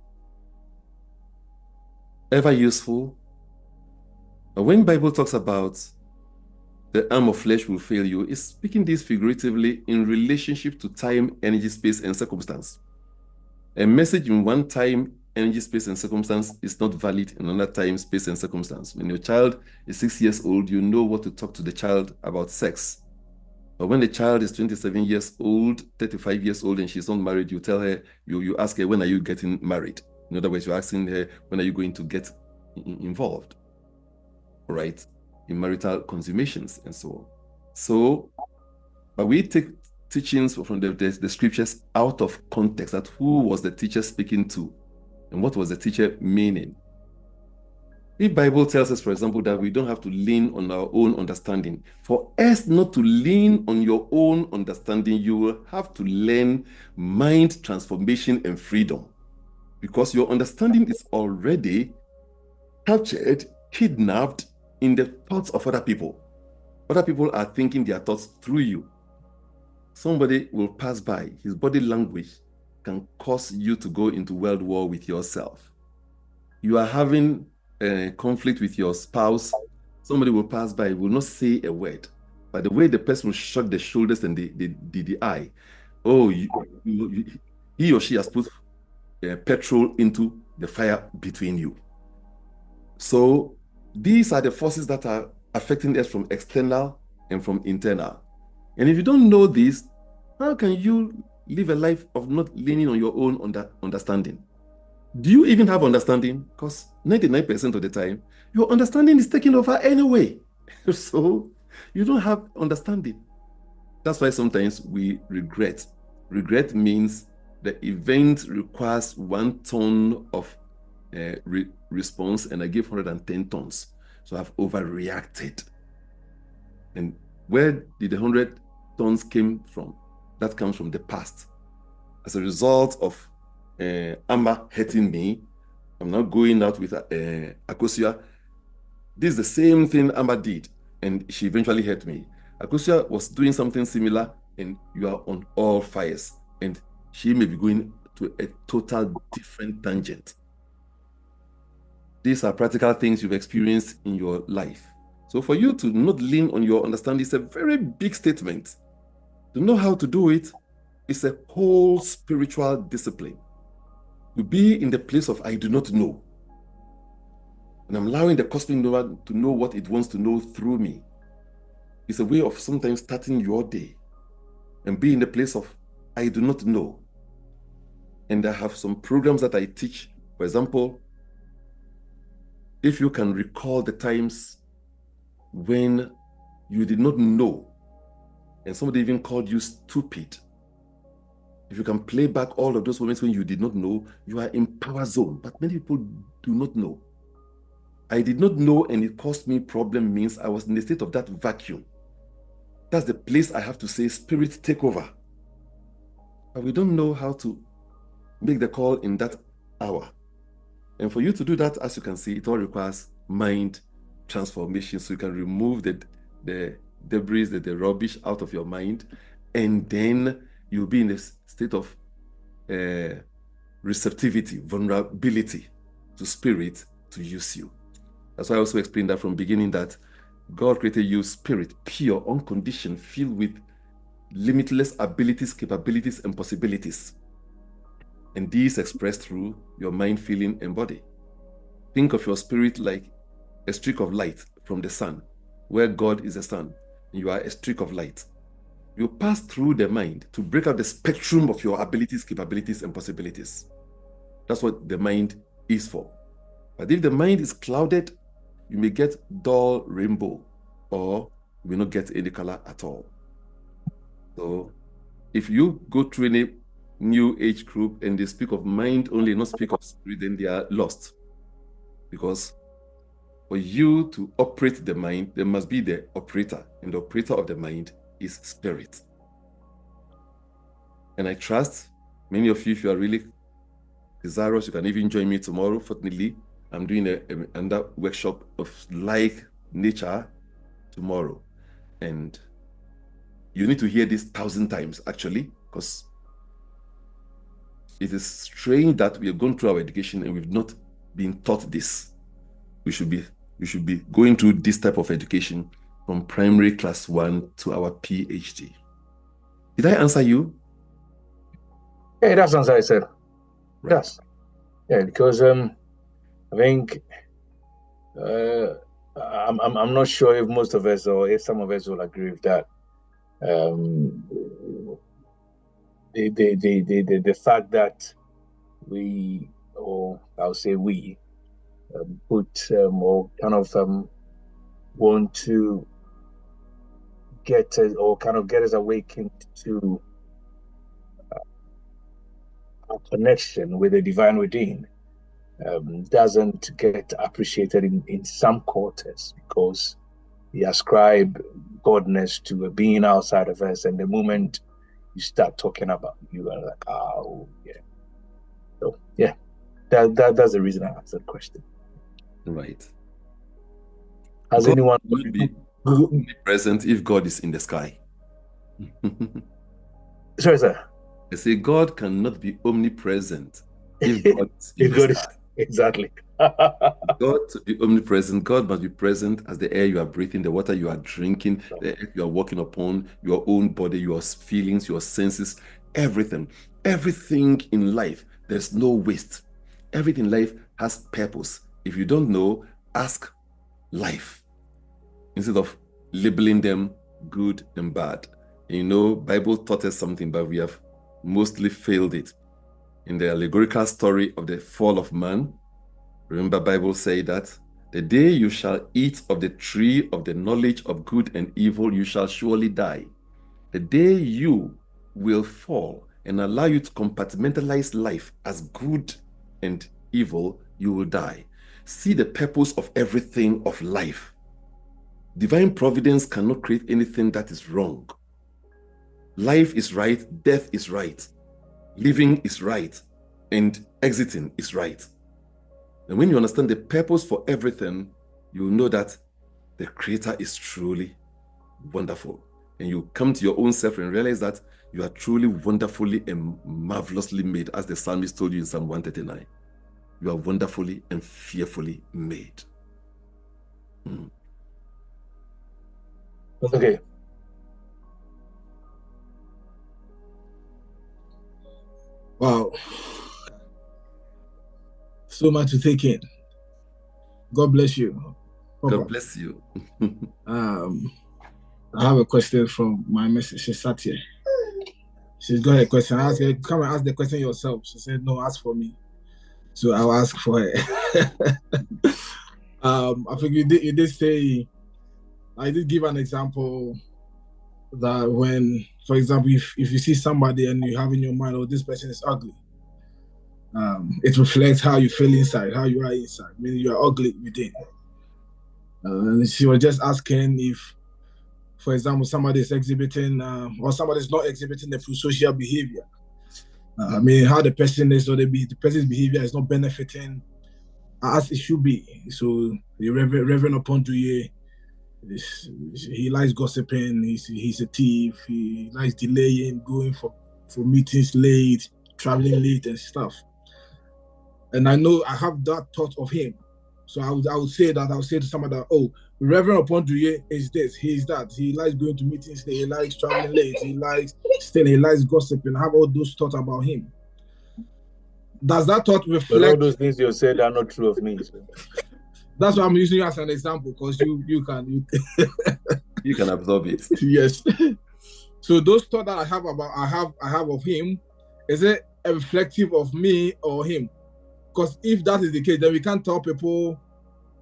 Ever useful. But when the Bible talks about the arm of flesh will fail you, it's speaking this figuratively in relationship to time, energy, space, and circumstance. A message in one time, energy, space, and circumstance is not valid in another time, space, and circumstance. When your child is 6 years old, you know what to talk to the child about sex. But when the child is 27 years old, 35 years old, and she's not married, you tell her, you ask her, when are you getting married? In other words, you're asking her, when are you going to get involved, right? In marital consummations and so on. So, but we take teachings from the scriptures out of context, that who was the teacher speaking to and what was the teacher meaning. The Bible tells us, for example, that we don't have to lean on our own understanding. For us not to lean on your own understanding, you will have to learn mind transformation and freedom, because your understanding is already captured, kidnapped in the thoughts of other people. Other people are thinking their thoughts through you. Somebody will pass by. His body language can cause you to go into world war with yourself. You are having a conflict with your spouse. Somebody will pass by, will not say a word, but the way the person will shrug the shoulders and the eye, he or she has put petrol into the fire between you. So these are the forces that are affecting us from external and from internal. And if you don't know this, how can you live a life of not leaning on your own understanding? Do you even have understanding? Because 99% of the time, your understanding is taken over anyway. So you don't have understanding. That's why sometimes we regret. Regret means the event requires 1 ton of response, and I give 110 tons. So I've overreacted. And where did the 100 tons came from? That comes from the past. As a result of Amma hurting me, I'm now going out with Akosua. This is the same thing Amma did, and she eventually hurt me. Akosua was doing something similar, and you are on all fires. And she may be going to a total different tangent. These are practical things you've experienced in your life. So for you to not lean on your understanding is a very big statement. To know how to do it is a whole spiritual discipline. To be in the place of I do not know. And I'm allowing the cosmic knower to know what it wants to know through me. It's a way of sometimes starting your day and be in the place of I do not know. And I have some programs that I teach. For example, if you can recall the times when you did not know and somebody even called you stupid, if you can play back all of those moments when you did not know, you are in power zone. But many people do not know. I did not know and it caused me problem means I was in the state of that vacuum. That's the place I have to say, Spirit, take over. But we don't know how to make the call in that hour. And for you to do that, as you can see, it all requires mind transformation. So you can remove the debris, the rubbish out of your mind, and then you'll be in a state of receptivity, vulnerability to Spirit to use you. That's why I also explained that from beginning that God created you spirit, pure, unconditioned, filled with limitless abilities, capabilities, and possibilities. And these expressed through your mind, feeling, and body. Think of your spirit like a streak of light from the sun, where God is the sun, and you are a streak of light. You pass through the mind to break out the spectrum of your abilities, capabilities, and possibilities. That's what the mind is for. But if the mind is clouded, you may get dull rainbow, or you may not get any color at all. So if you go through any new age group and they speak of mind only, not speak of spirit, then they are lost. Because for you to operate the mind, there must be the operator, and the operator of the mind is spirit. And I trust many of you, if you are really desirous, you can even join me tomorrow. Fortunately, I'm doing another workshop of like nature tomorrow. And you need to hear this 1,000 times, actually, because it is strange that we have gone through our education and we've not been taught this. We should be going through this type of education from primary class 1 to our PhD. Did I answer you? Yeah, that's the answer I said. Right. Yes. Yeah, because I think I'm not sure if most of us or if some of us will agree with that. The fact that we, or I'll say we, put or kind of want to get us, or kind of get us awakened to our connection with the divine within, doesn't get appreciated in some quarters, because we ascribe godness to a being outside of us, and the moment you start talking about, you are like, oh yeah. So yeah, that's the reason I asked that question. Right. Has God anyone would be omnipresent if God is in the sky? Sorry, sir. I say God cannot be omnipresent if God is in the sky. Exactly. God to be omnipresent, God must be present as the air you are breathing, the water you are drinking, the air you are walking upon, your own body, your feelings, your senses, everything. Everything in life, there's no waste. Everything in life has purpose. If you don't know, ask life instead of labeling them good and bad. And you know, Bible taught us something, but we have mostly failed it. In the allegorical story of the fall of man, remember Bible say that the day you shall eat of the tree of the knowledge of good and evil, you shall surely die. The day you will fall and allow you to compartmentalize life as good and evil, you will die. See the purpose of everything of life. Divine providence cannot create anything that is wrong. Life is right, death is right, living is right, and exiting is right. And when you understand the purpose for everything, you will know that the Creator is truly wonderful. and you come to your own self and realize that you are truly wonderfully and marvelously made, as the psalmist told you in Psalm 139. You are wonderfully and fearfully made. Okay. Wow. So much to take in. God bless you. Papa. God bless you. I have a question from my message. She sat here. She's got a question. I asked her, come and ask the question yourself. She said, no, ask for me. So I'll ask for her. I think you did say, I did give an example that when, for example, if you see somebody and you have in your mind, oh, this person is ugly, it reflects how you feel inside, how you are inside, meaning you are ugly within. And she was just asking if, for example, somebody is exhibiting or somebody is not exhibiting the social behavior. I mean, how the person is, or the person's behavior is not benefiting as it should be. So the Reverend Oponduye, he likes gossiping. He's a thief. He likes delaying, going for meetings late, traveling late and stuff. And I know I have that thought of him. So I would say to somebody that, oh, Reverend Oponduye is this, he is that. He likes going to meetings late, he likes traveling late, he likes staying, he likes gossiping. I have all those thoughts about him. Does that thought reflect? But all those things you said are not true of me. So. That's why I'm using you as an example, because you can you can absorb it. Yes. So those thoughts that I have of him, is it a reflective of me or him? Because if that is the case, then we can't tell people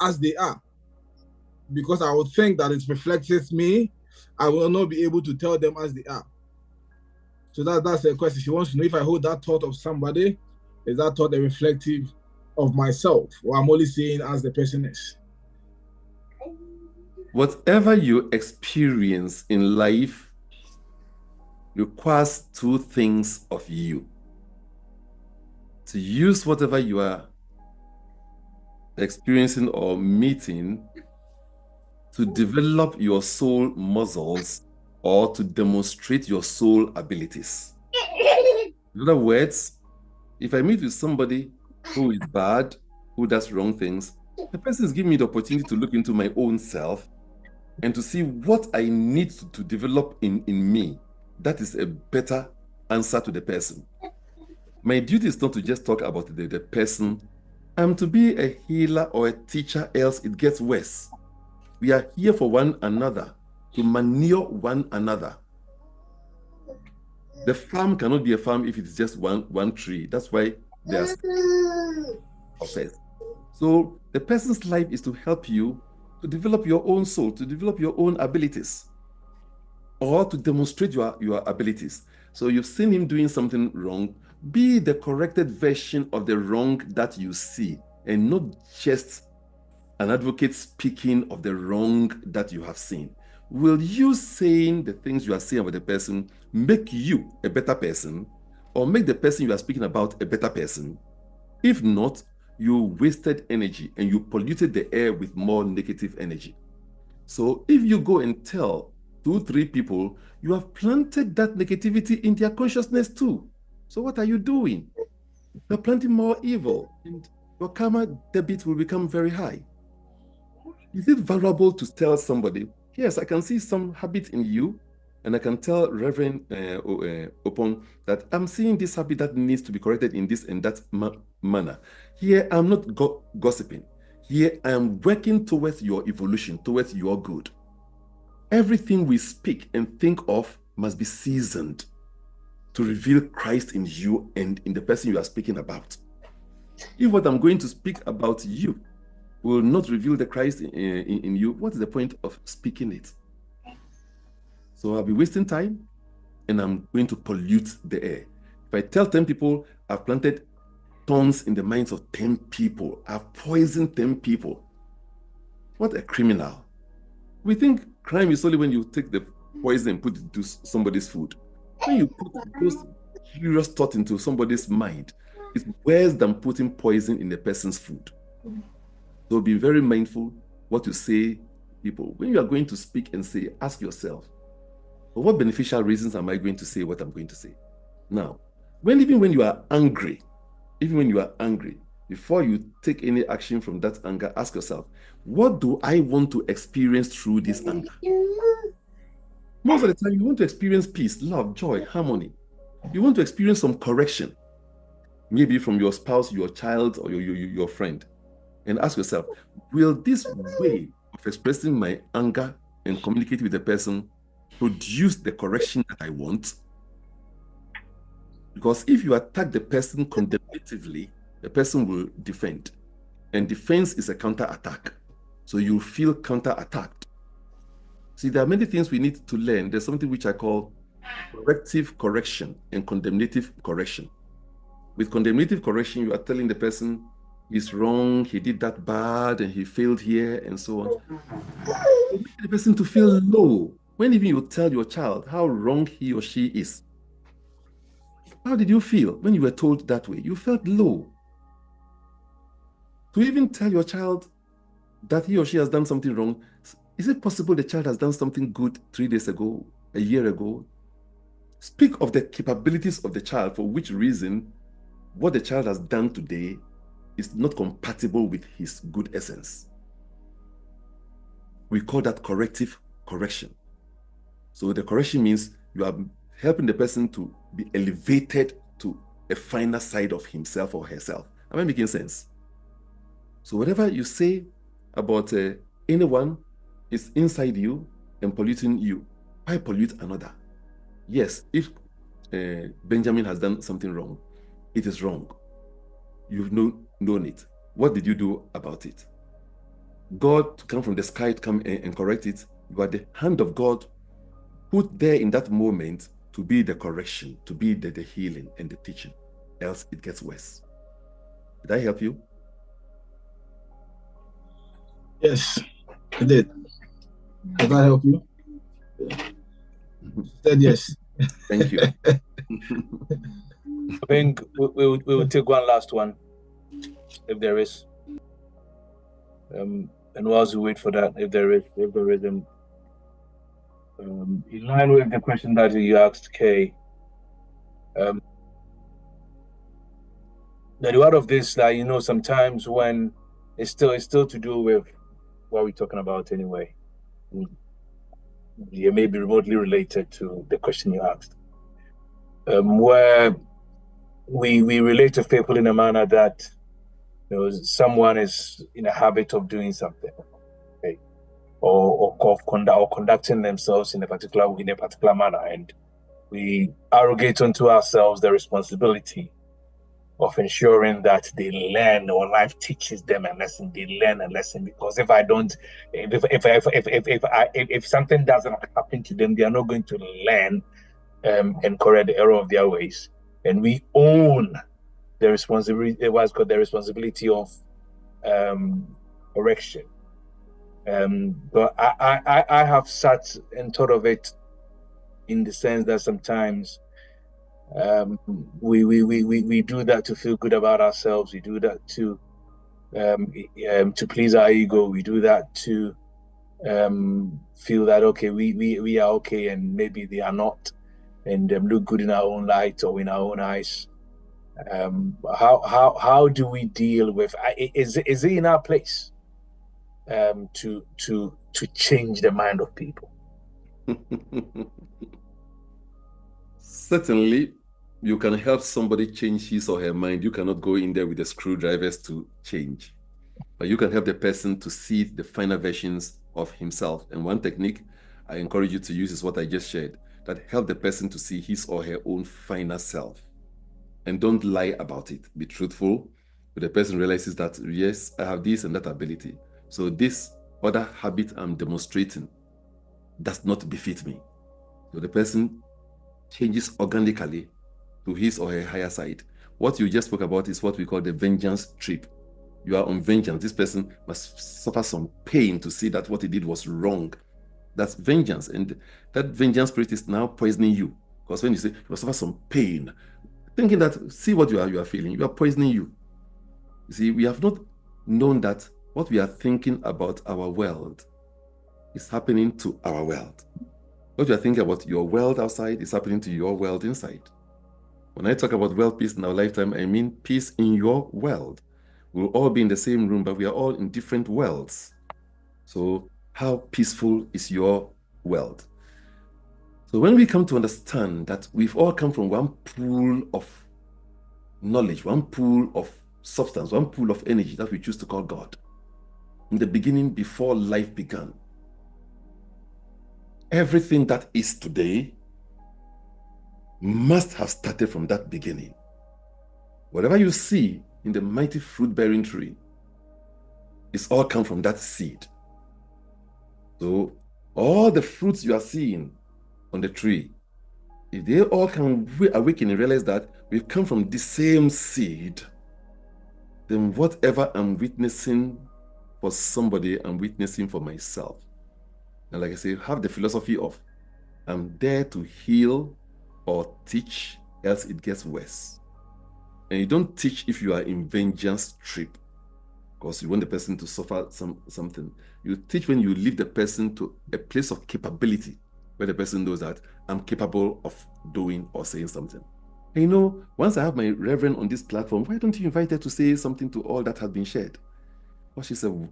as they are. Because I would think that it reflects me, I will not be able to tell them as they are. So that's a question. She wants to know if I hold that thought of somebody, is that thought a reflective of myself, or I'm only saying as the person is? Whatever you experience in life requires two things of you. To use whatever you are experiencing or meeting to develop your soul muscles or to demonstrate your soul abilities. In other words, if I meet with somebody who is bad, who does wrong things, the person is giving me the opportunity to look into my own self and to see what I need to develop in me. That is a better answer to the person. My duty is not to just talk about the person. I'm to be a healer or a teacher, else it gets worse. We are here for one another, to manure one another. The farm cannot be a farm if it's just one tree. That's why there's offense. So the person's life is to help you to develop your own soul, to develop your own abilities, or to demonstrate your abilities. So you've seen him doing something wrong, be the corrected version of the wrong that you see, and not just an advocate speaking of the wrong that you have seen. Will you saying the things you are saying about the person make you a better person, or make the person you are speaking about a better person? If not, you wasted energy and you polluted the air with more negative energy. So if you go and tell 2-3 people, you have planted that negativity in their consciousness too. So what are you doing? You're planting more evil, and your karma debit will become very high. Is it valuable to tell somebody, yes, I can see some habit in you, and I can tell Reverend Opon that I'm seeing this habit that needs to be corrected in this and that manner. Here, I'm not gossiping. Here, I am working towards your evolution, towards your good. Everything we speak and think of must be seasoned to reveal Christ in you and in the person you are speaking about. If what I'm going to speak about you will not reveal the Christ in you, what is the point of speaking it? So I'll be wasting time and I'm going to pollute the air. If I tell 10 people I've planted thorns in the minds of 10 people, I've poisoned 10 people, what a criminal. We think crime is only when you take the poison and put it into somebody's food. When you put those curious thoughts into somebody's mind, it's worse than putting poison in a person's food. So be very mindful what you say, people. When you are going to speak and say, ask yourself, For what beneficial reasons am I going to say what I'm going to say? Now, even when you are angry, before you take any action from that anger, ask yourself, what do I want to experience through this anger? Most of the time, you want to experience peace, love, joy, harmony. You want to experience some correction, maybe from your spouse, your child, or your friend. And ask yourself, will this way of expressing my anger and communicating with the person produce the correction that I want? Because if you attack the person condemnatively, the person will defend. And defense is a counter-attack. So you feel counter-attacked. See, there are many things we need to learn. There's something which I call corrective correction and condemnative correction. With condemnative correction, you are telling the person he's wrong, he did that bad, and he failed here, and so on. You make the person to feel low. When even you tell your child how wrong he or she is, how did you feel when you were told that way? You felt low. To even tell your child that he or she has done something wrong, is it possible the child has done something good 3 days ago, a year ago? Speak of the capabilities of the child, for which reason what the child has done today is not compatible with his good essence. We call that corrective correction. So the correction means you are helping the person to be elevated to a finer side of himself or herself. Am I making sense? So whatever you say about anyone is inside you and polluting you. Why pollute another? Yes, if Benjamin has done something wrong, it is wrong. You've known it. What did you do about it? God to come from the sky to come and correct it. You are the hand of God put there in that moment to be the correction, to be the healing and the teaching. Else it gets worse. Did I help you? Yes, I did. Did I help you? Said yes. Thank you. I think we will take one last one, if there is. And whilst we wait for that, if there is, in line with the question that you asked, Kay, the reward of this, that sometimes when it's still to do with what we're talking about anyway. It may be remotely related to the question you asked, where we relate to people in a manner that someone is in a habit of doing something, okay, or conducting themselves in a particular manner, and we arrogate unto ourselves the responsibility of ensuring that they learn, or life teaches them a lesson. They learn a lesson, because if something doesn't happen to them, they are not going to learn and correct the error of their ways. And we own the responsibility. What's called the responsibility of correction. But I have sat and thought of it in the sense that sometimes we do that to feel good about ourselves. We do that to please our ego. We do that to feel that okay, we are okay, and maybe they are not, and look good in our own light or in our own eyes. How do we deal with? Is it in our place to change the mind of people? Certainly, you can help somebody change his or her mind. You cannot go in there with the screwdrivers to change, but you can help the person to see the finer versions of himself. And one technique I encourage you to use is what I just shared, that help the person to see his or her own finer self. And don't lie about it. Be truthful. But the person realizes that, yes, I have this and that ability. So this other habit I'm demonstrating does not befit me. So the person changes organically to his or her higher side. What you just spoke about is what we call the vengeance trip. You are on vengeance. This person must suffer some pain to see that what he did was wrong. That's vengeance. And that vengeance spirit is now poisoning you. Because when you say you must suffer some pain, thinking that, see what you are feeling, you are poisoning you. You see, we have not known that what we are thinking about our world is happening to our world. What you are thinking about your world outside is happening to your world inside. When I talk about world peace in our lifetime, I mean peace in your world. We'll all be in the same room, but we are all in different worlds. So how peaceful is your world? So when we come to understand that we've all come from one pool of knowledge, one pool of substance, one pool of energy that we choose to call God, in the beginning, before life began, everything that is today must have started from that beginning. Whatever you see in the mighty fruit-bearing tree, it's all come from that seed. So all the fruits you are seeing on the tree, if they all can awaken and realize that we've come from the same seed, then whatever I'm witnessing for somebody, I'm witnessing for myself. And like I say, have the philosophy of, I'm there to heal or teach, else it gets worse. And you don't teach if you are in vengeance trip, because you want the person to suffer something. You teach when you leave the person to a place of capability, where the person knows that I'm capable of doing or saying something. And you know, once I have my reverend on this platform, why don't you invite her to say something to all that has been shared? Well, she's a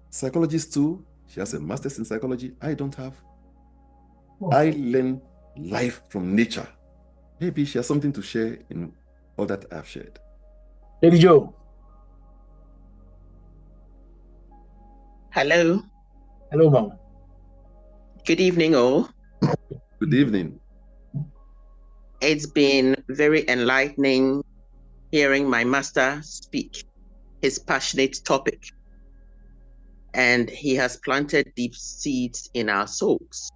psychologist too. She has a master's in psychology. I don't have. I learn life from nature. Maybe she has something to share in all that I've shared. Lady Joe. Hello. Hello, Mom. Good evening, all. Good evening. It's been very enlightening hearing my master speak his passionate topic. And he has planted deep seeds in our souls.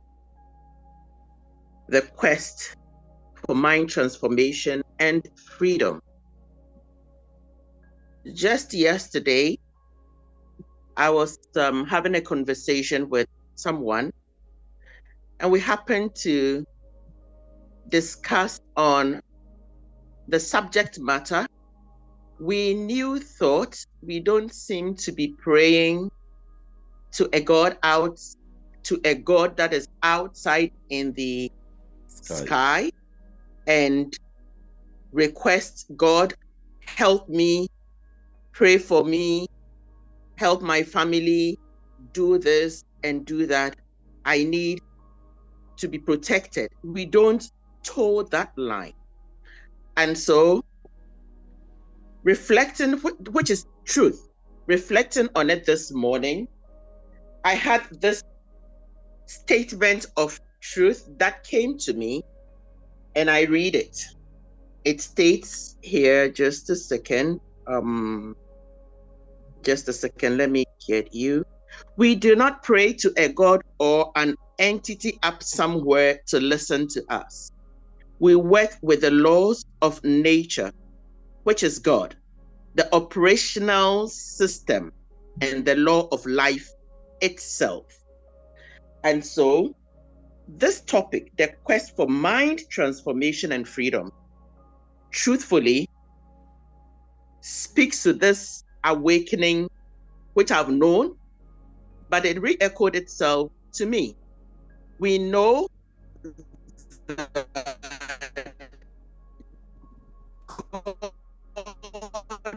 The quest for mind transformation and freedom. Just yesterday, I was having a conversation with someone, and we happened to discuss on the subject matter. We thought we don't seem to be praying to a God that is outside in the sky and request, God, help me, pray for me, help my family, do this and do that. I need to be protected. We don't toe that line. And so reflecting, which is truth, reflecting on it this morning, I had this statement of truth that came to me, and I read it. It states here, just a second, let me get you. We do not pray to a God or an entity up somewhere to listen to us. We work with the laws of nature, which is God, the operational system, and the law of life itself. And so this topic, the quest for mind transformation and freedom, truthfully speaks to this awakening, which I've known, but it re-echoed itself to me. We know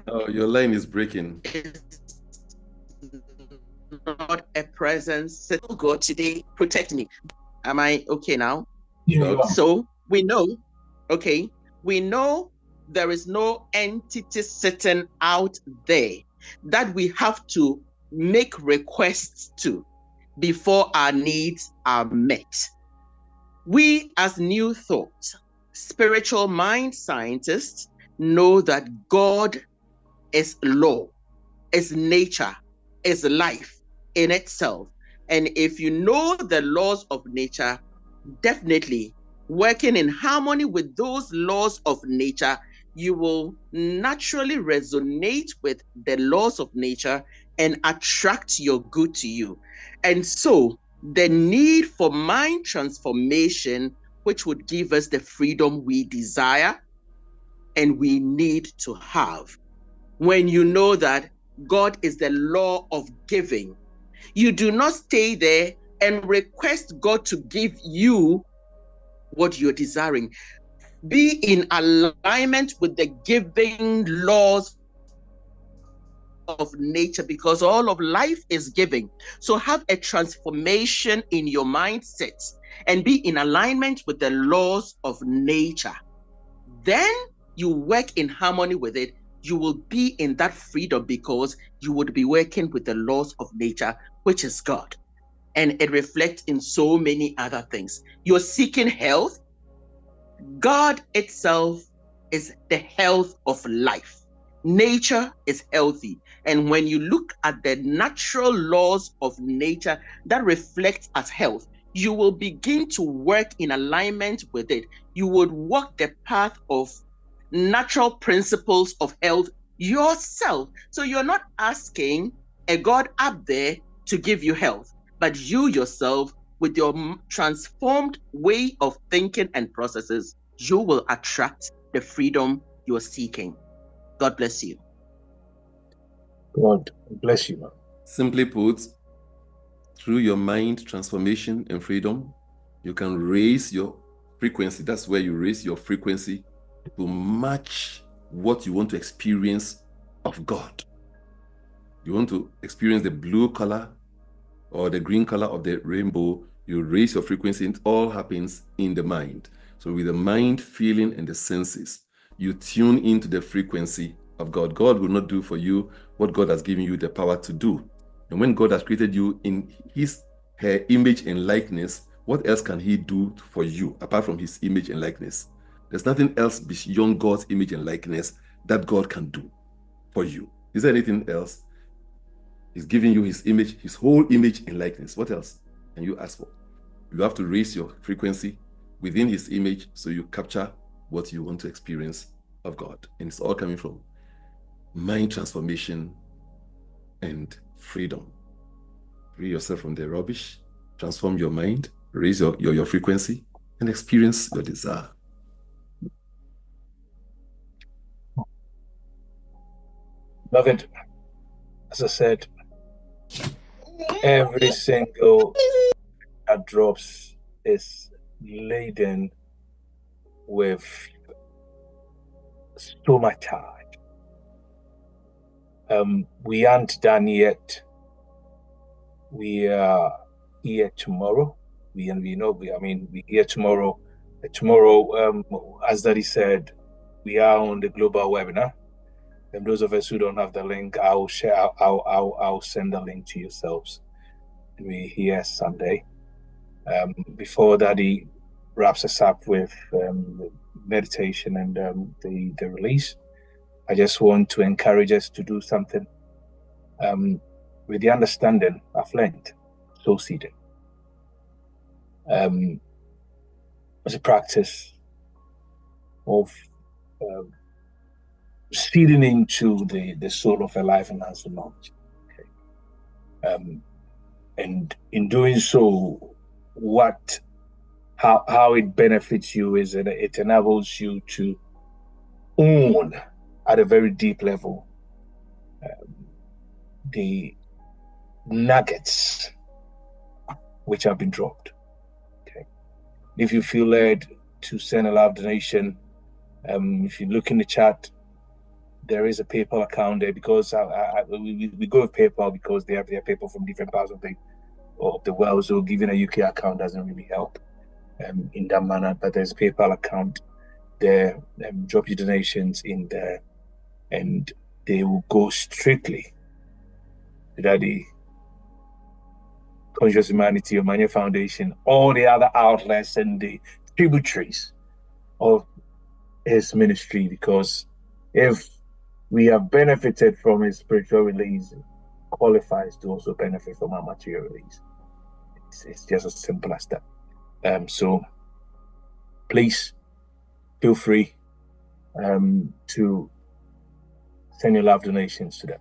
Oh, your line is breaking. Not a presence. Oh God, today, protect me. Am I okay now? Yeah. So we know there is no entity sitting out there that we have to make requests to before our needs are met. We, as New Thought, spiritual mind scientists, know that God is law, is nature, is life in itself. And if you know the laws of nature, definitely working in harmony with those laws of nature, you will naturally resonate with the laws of nature and attract your good to you. And so the need for mind transformation, which would give us the freedom we desire and we need to have. When you know that God is the law of giving, you do not stay there and request God to give you what you're desiring. Be in alignment with the giving laws of nature, because all of life is giving. So have a transformation in your mindset and be in alignment with the laws of nature. Then you work in harmony with it. You will be in that freedom because you would be working with the laws of nature, which is God. And it reflects in so many other things. You're seeking health. God itself is the health of life. Nature is healthy. And when you look at the natural laws of nature that reflect as health, you will begin to work in alignment with it. You would walk the path of natural principles of health yourself. So you're not asking a God up there to give you health, but you yourself, with your transformed way of thinking and processes, you will attract the freedom you're seeking. God bless you. God bless you, man. Simply put, through your mind transformation and freedom, you can raise your frequency. That's where you raise your frequency to match what you want to experience of God. You want to experience the blue color or the green color of the rainbow, you raise your frequency. It all happens in the mind. So with the mind, feeling, and the senses, you tune into the frequency of God. God will not do for you what God has given you the power to do. And when God has created you in her image and likeness, what else can he do for you apart from his image and likeness? There's nothing else beyond God's image and likeness that God can do for you. Is there anything else? He's giving you his image, his whole image and likeness. What else can you ask for? You have to raise your frequency within his image so you capture what you want to experience of God. And it's all coming from mind transformation and freedom. Free yourself from the rubbish, transform your mind, raise your frequency, and experience your desire. Beloved, as I said, every single that drops is laden with so much charge. We aren't done yet. We are here tomorrow. We're here tomorrow. Tomorrow, as Daddy said, we are on the global webinar. And those of us who don't have the link, I'll share. I'll send the link to yourselves. And we're here Sunday. Before Daddy wraps us up with the meditation and the release, I just want to encourage us to do something with the understanding I've learned, soul seeding. As a practice of seeding into the soul of a life enhancing knowledge. Okay. And in doing so, how it benefits you is that it enables you to own at a very deep level the nuggets which have been dropped. Okay. If you feel led to send a love donation, if you look in the chat, there is a PayPal account there, because we go with PayPal because they have their PayPal from different parts of the world. So giving a UK account doesn't really help in that manner. But there's a PayPal account there. Drop your donations in there, and they will go strictly to Daddy, Conscious Humanity, Omania Foundation, all the other outlets and the tributaries of his ministry. Because if we have benefited from his spiritual release, qualifies to also benefit from our material release. It's just as simple as that. So please feel free to send your love donations to them.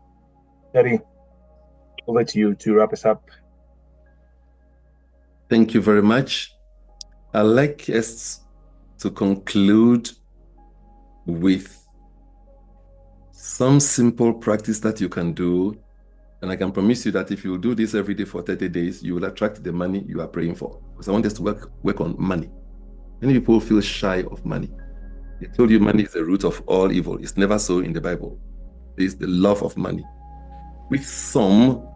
Daddy, over to you to wrap us up. Thank you very much. I'd like us to conclude with some simple practice that you can do And I can promise you that if you do this every day for 30 days, you will attract the money you are praying for. Because I want us to work on money. Many people feel shy of money. They told you money is the root of all evil. It's never so in the Bible. It's the love of money, which some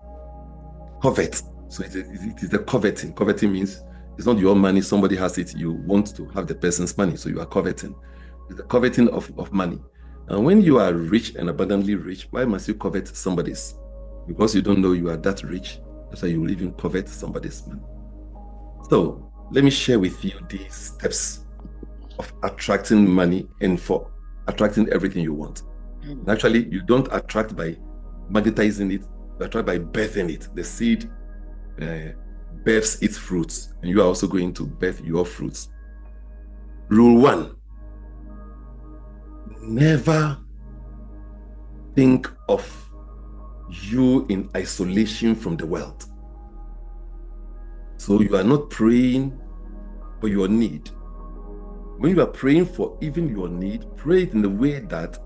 covet. So it is the coveting. Coveting means it's not your money, somebody has it. You want to have the person's money, so you are coveting. It's the coveting of money. And when you are rich and abundantly rich, why must you covet somebody's? Because you don't know you are that rich. That's why you will even covet somebody's money. So let me share with you these steps of attracting money and for attracting everything you want. And actually, you don't attract by magnetizing it, you attract by birthing it. The seed births its fruits, and you are also going to birth your fruits. Rule 1: never think of you in isolation from the world. So you are not praying for your need. When you are praying for even your need, pray it in the way that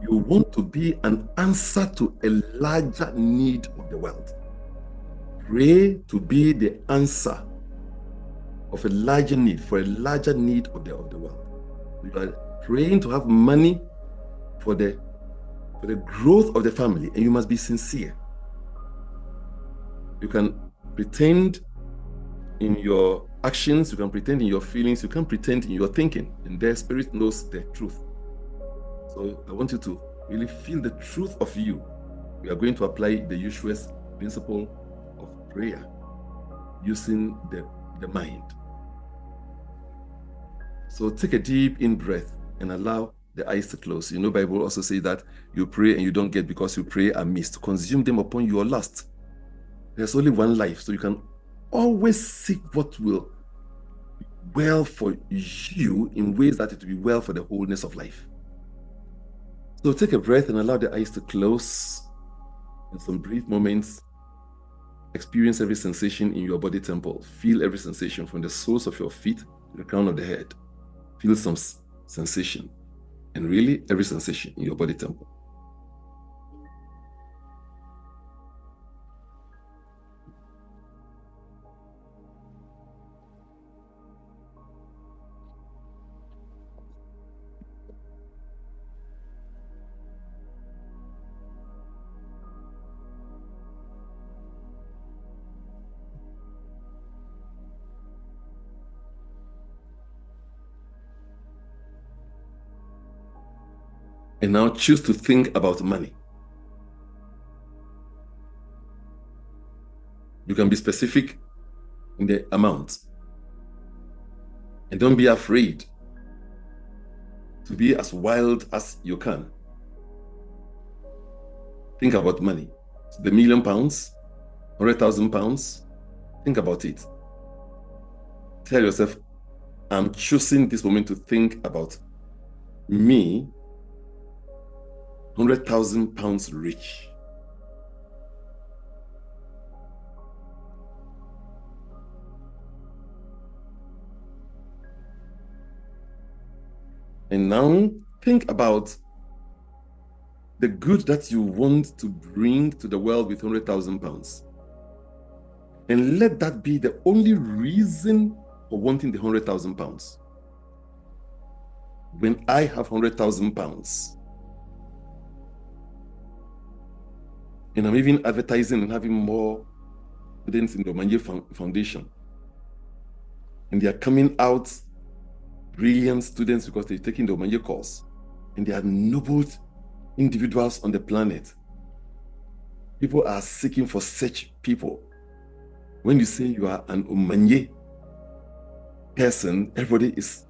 you want to be an answer to a larger need of the world. Pray to be the answer of a larger need, for a larger need of the world. You are praying to have money for the growth of the family, and you must be sincere. You can pretend in your actions, you can pretend in your feelings, you can pretend in your thinking, and the Spirit knows the truth. So I want you to really feel the truth of you. We are going to apply the usual principle of prayer using the mind. So take a deep in breath and allow the eyes to close. You know, Bible also says that you pray and you don't get because you pray amiss, to consume them upon your lust. There's only one life, so you can always seek what will be well for you in ways that it will be well for the wholeness of life. So take a breath and allow the eyes to close. In some brief moments, experience every sensation in your body temple. Feel every sensation from the soles of your feet to the crown of the head. Feel some sensation, and really every sensation in your body temple. And now choose to think about money. You can be specific in the amount. And don't be afraid to be as wild as you can. Think about money. The £1 million, £100,000. Think about it. Tell yourself, I'm choosing this moment to think about me, £100,000 rich. And now think about the good that you want to bring to the world with £100,000. And let that be the only reason for wanting the £100,000. When I have £100,000, and I'm even advertising and having more students in the Omanje Foundation, and they are coming out brilliant students because they're taking the Omanje course, and they are noble individuals on the planet. People are seeking for such people. When you say you are an Omanje person, everybody is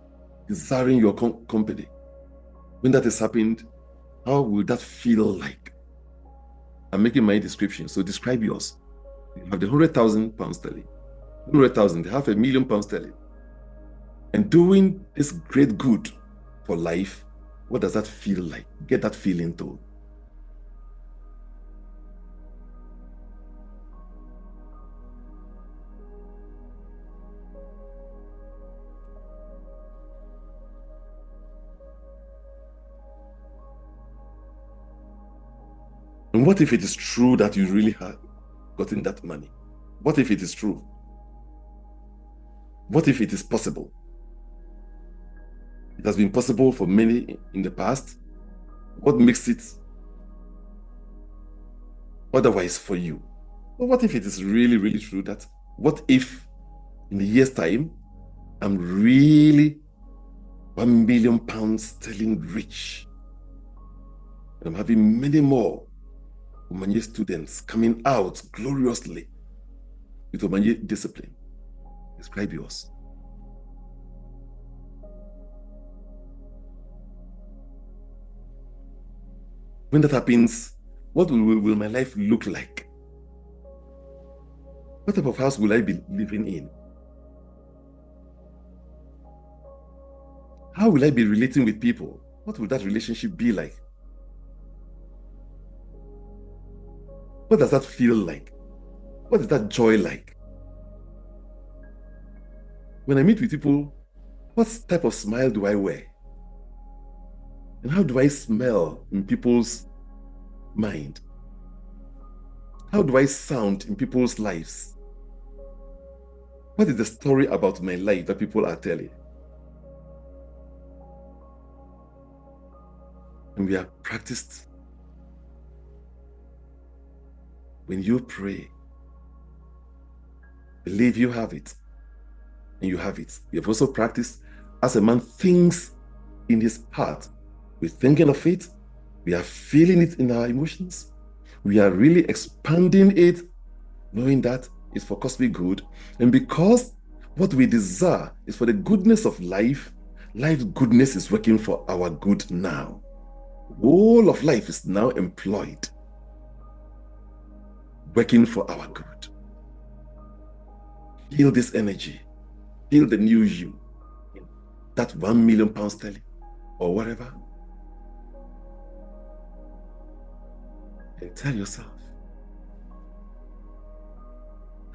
desiring your company. When that has happened, how will that feel like? I'm making my description, so describe yours. You have the £100,000 sterling, 100,000, they have £1 million sterling. And doing this great good for life, what does that feel like? Get that feeling too. And what if it is true that you really have gotten that money? What if it is true? What if it is possible? It has been possible for many in the past. What makes it otherwise for you? Well, what if it is really, really true that what if in a year's time, I'm really £1 million sterling rich? And I'm having many more Omanye students coming out gloriously with Omanye discipline. Describe yours. When that happens, what will my life look like? What type of house will I be living in? How will I be relating with people? What will that relationship be like? What does that feel like? What is that joy like? When I meet with people, what type of smile do I wear? And how do I smell in people's mind? How do I sound in people's lives? What is the story about my life that people are telling? And we have practiced. When you pray, believe you have it, and you have it. We have also practiced as a man thinks in his heart. We're thinking of it, we are feeling it in our emotions, we are really expanding it, knowing that it's for cosmic good. And because what we desire is for the goodness of life, life's goodness is working for our good now. All of life is now employed, working for our good. Feel this energy, feel the new you, that £1 million sterling or whatever. And tell yourself,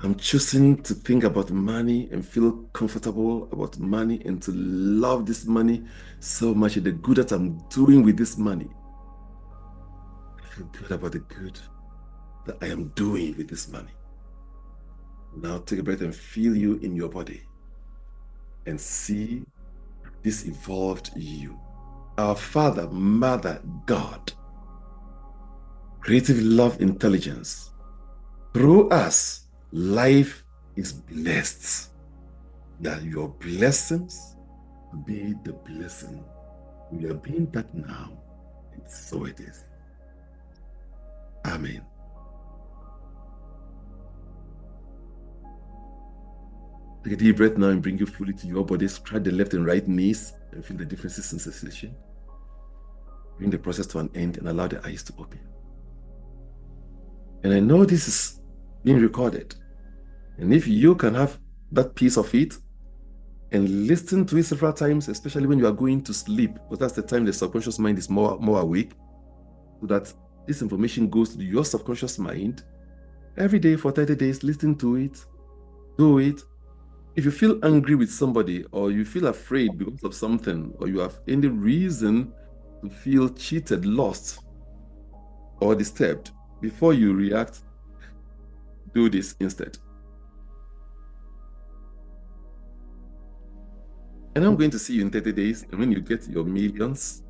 I'm choosing to think about money and feel comfortable about money and to love this money so much, and the good that I'm doing with this money. I feel good about the good that I am doing with this money. Now take a breath and feel you in your body and see this evolved you. Our Father, Mother, God, creative love, intelligence. Through us, life is blessed. That your blessings be the blessing. We are being that now, and so it is. Amen. Take a deep breath now and bring you fully to your body. Strike the left and right knees and feel the differences in sensation. Bring the process to an end and allow the eyes to open. And I know this is being recorded. And if you can have that piece of it and listen to it several times, especially when you are going to sleep, because that's the time the subconscious mind is more awake, so that this information goes to your subconscious mind. Every day for 30 days, listen to it, do it. If you feel angry with somebody, or you feel afraid because of something, or you have any reason to feel cheated, lost, or disturbed, before you react, do this instead. And I'm going to see you in 30 days, and when you get your millions,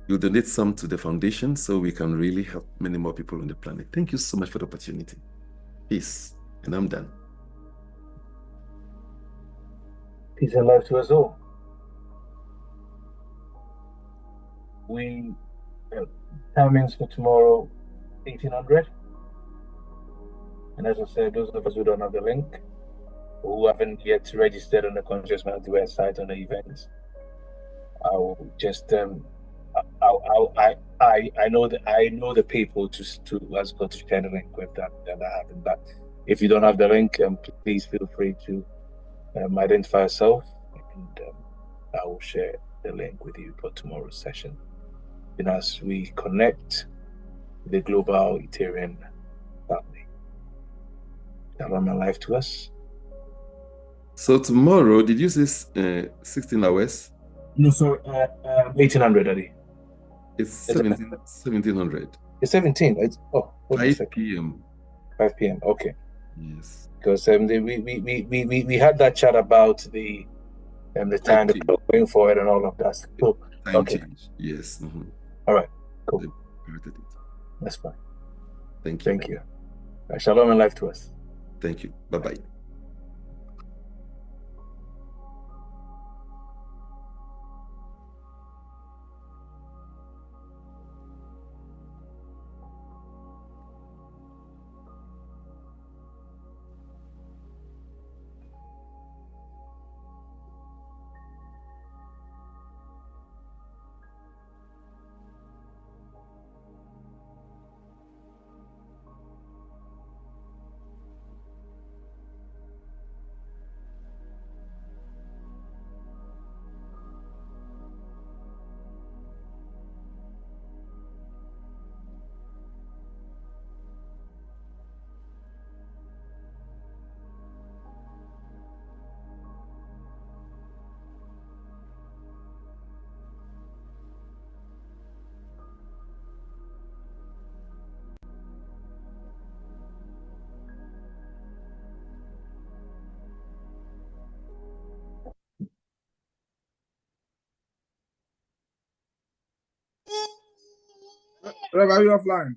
you'll donate some to the foundation so we can really help many more people on the planet. Thank you so much for the opportunity. Peace, and I'm done. Peace and love to us all. Timings for tomorrow, 1800. And as I said, those of us who don't have the link, who haven't yet registered on the Conscious Mind website on the events, I will just I know the people to ask God to share the link with that happened. But if you don't have the link, please feel free to identify yourself, and I will share the link with you for tomorrow's session. And as we connect the global Ethereum family, shalom and life to us. So tomorrow, did you say 16 hours? No, sorry, 1800, Daddy. It's 1700. It's 17. It's, oh, hold on a 5 second. p.m. 5 p.m. Okay. Yes. Because we had that chat about the time that we're going forward and all of that. So, Time okay. change. Yes. All right. Cool. They corrected it. That's fine. Thank you. Thank you. Shalom and life to us. Thank you. Bye-bye. Rev, are you offline?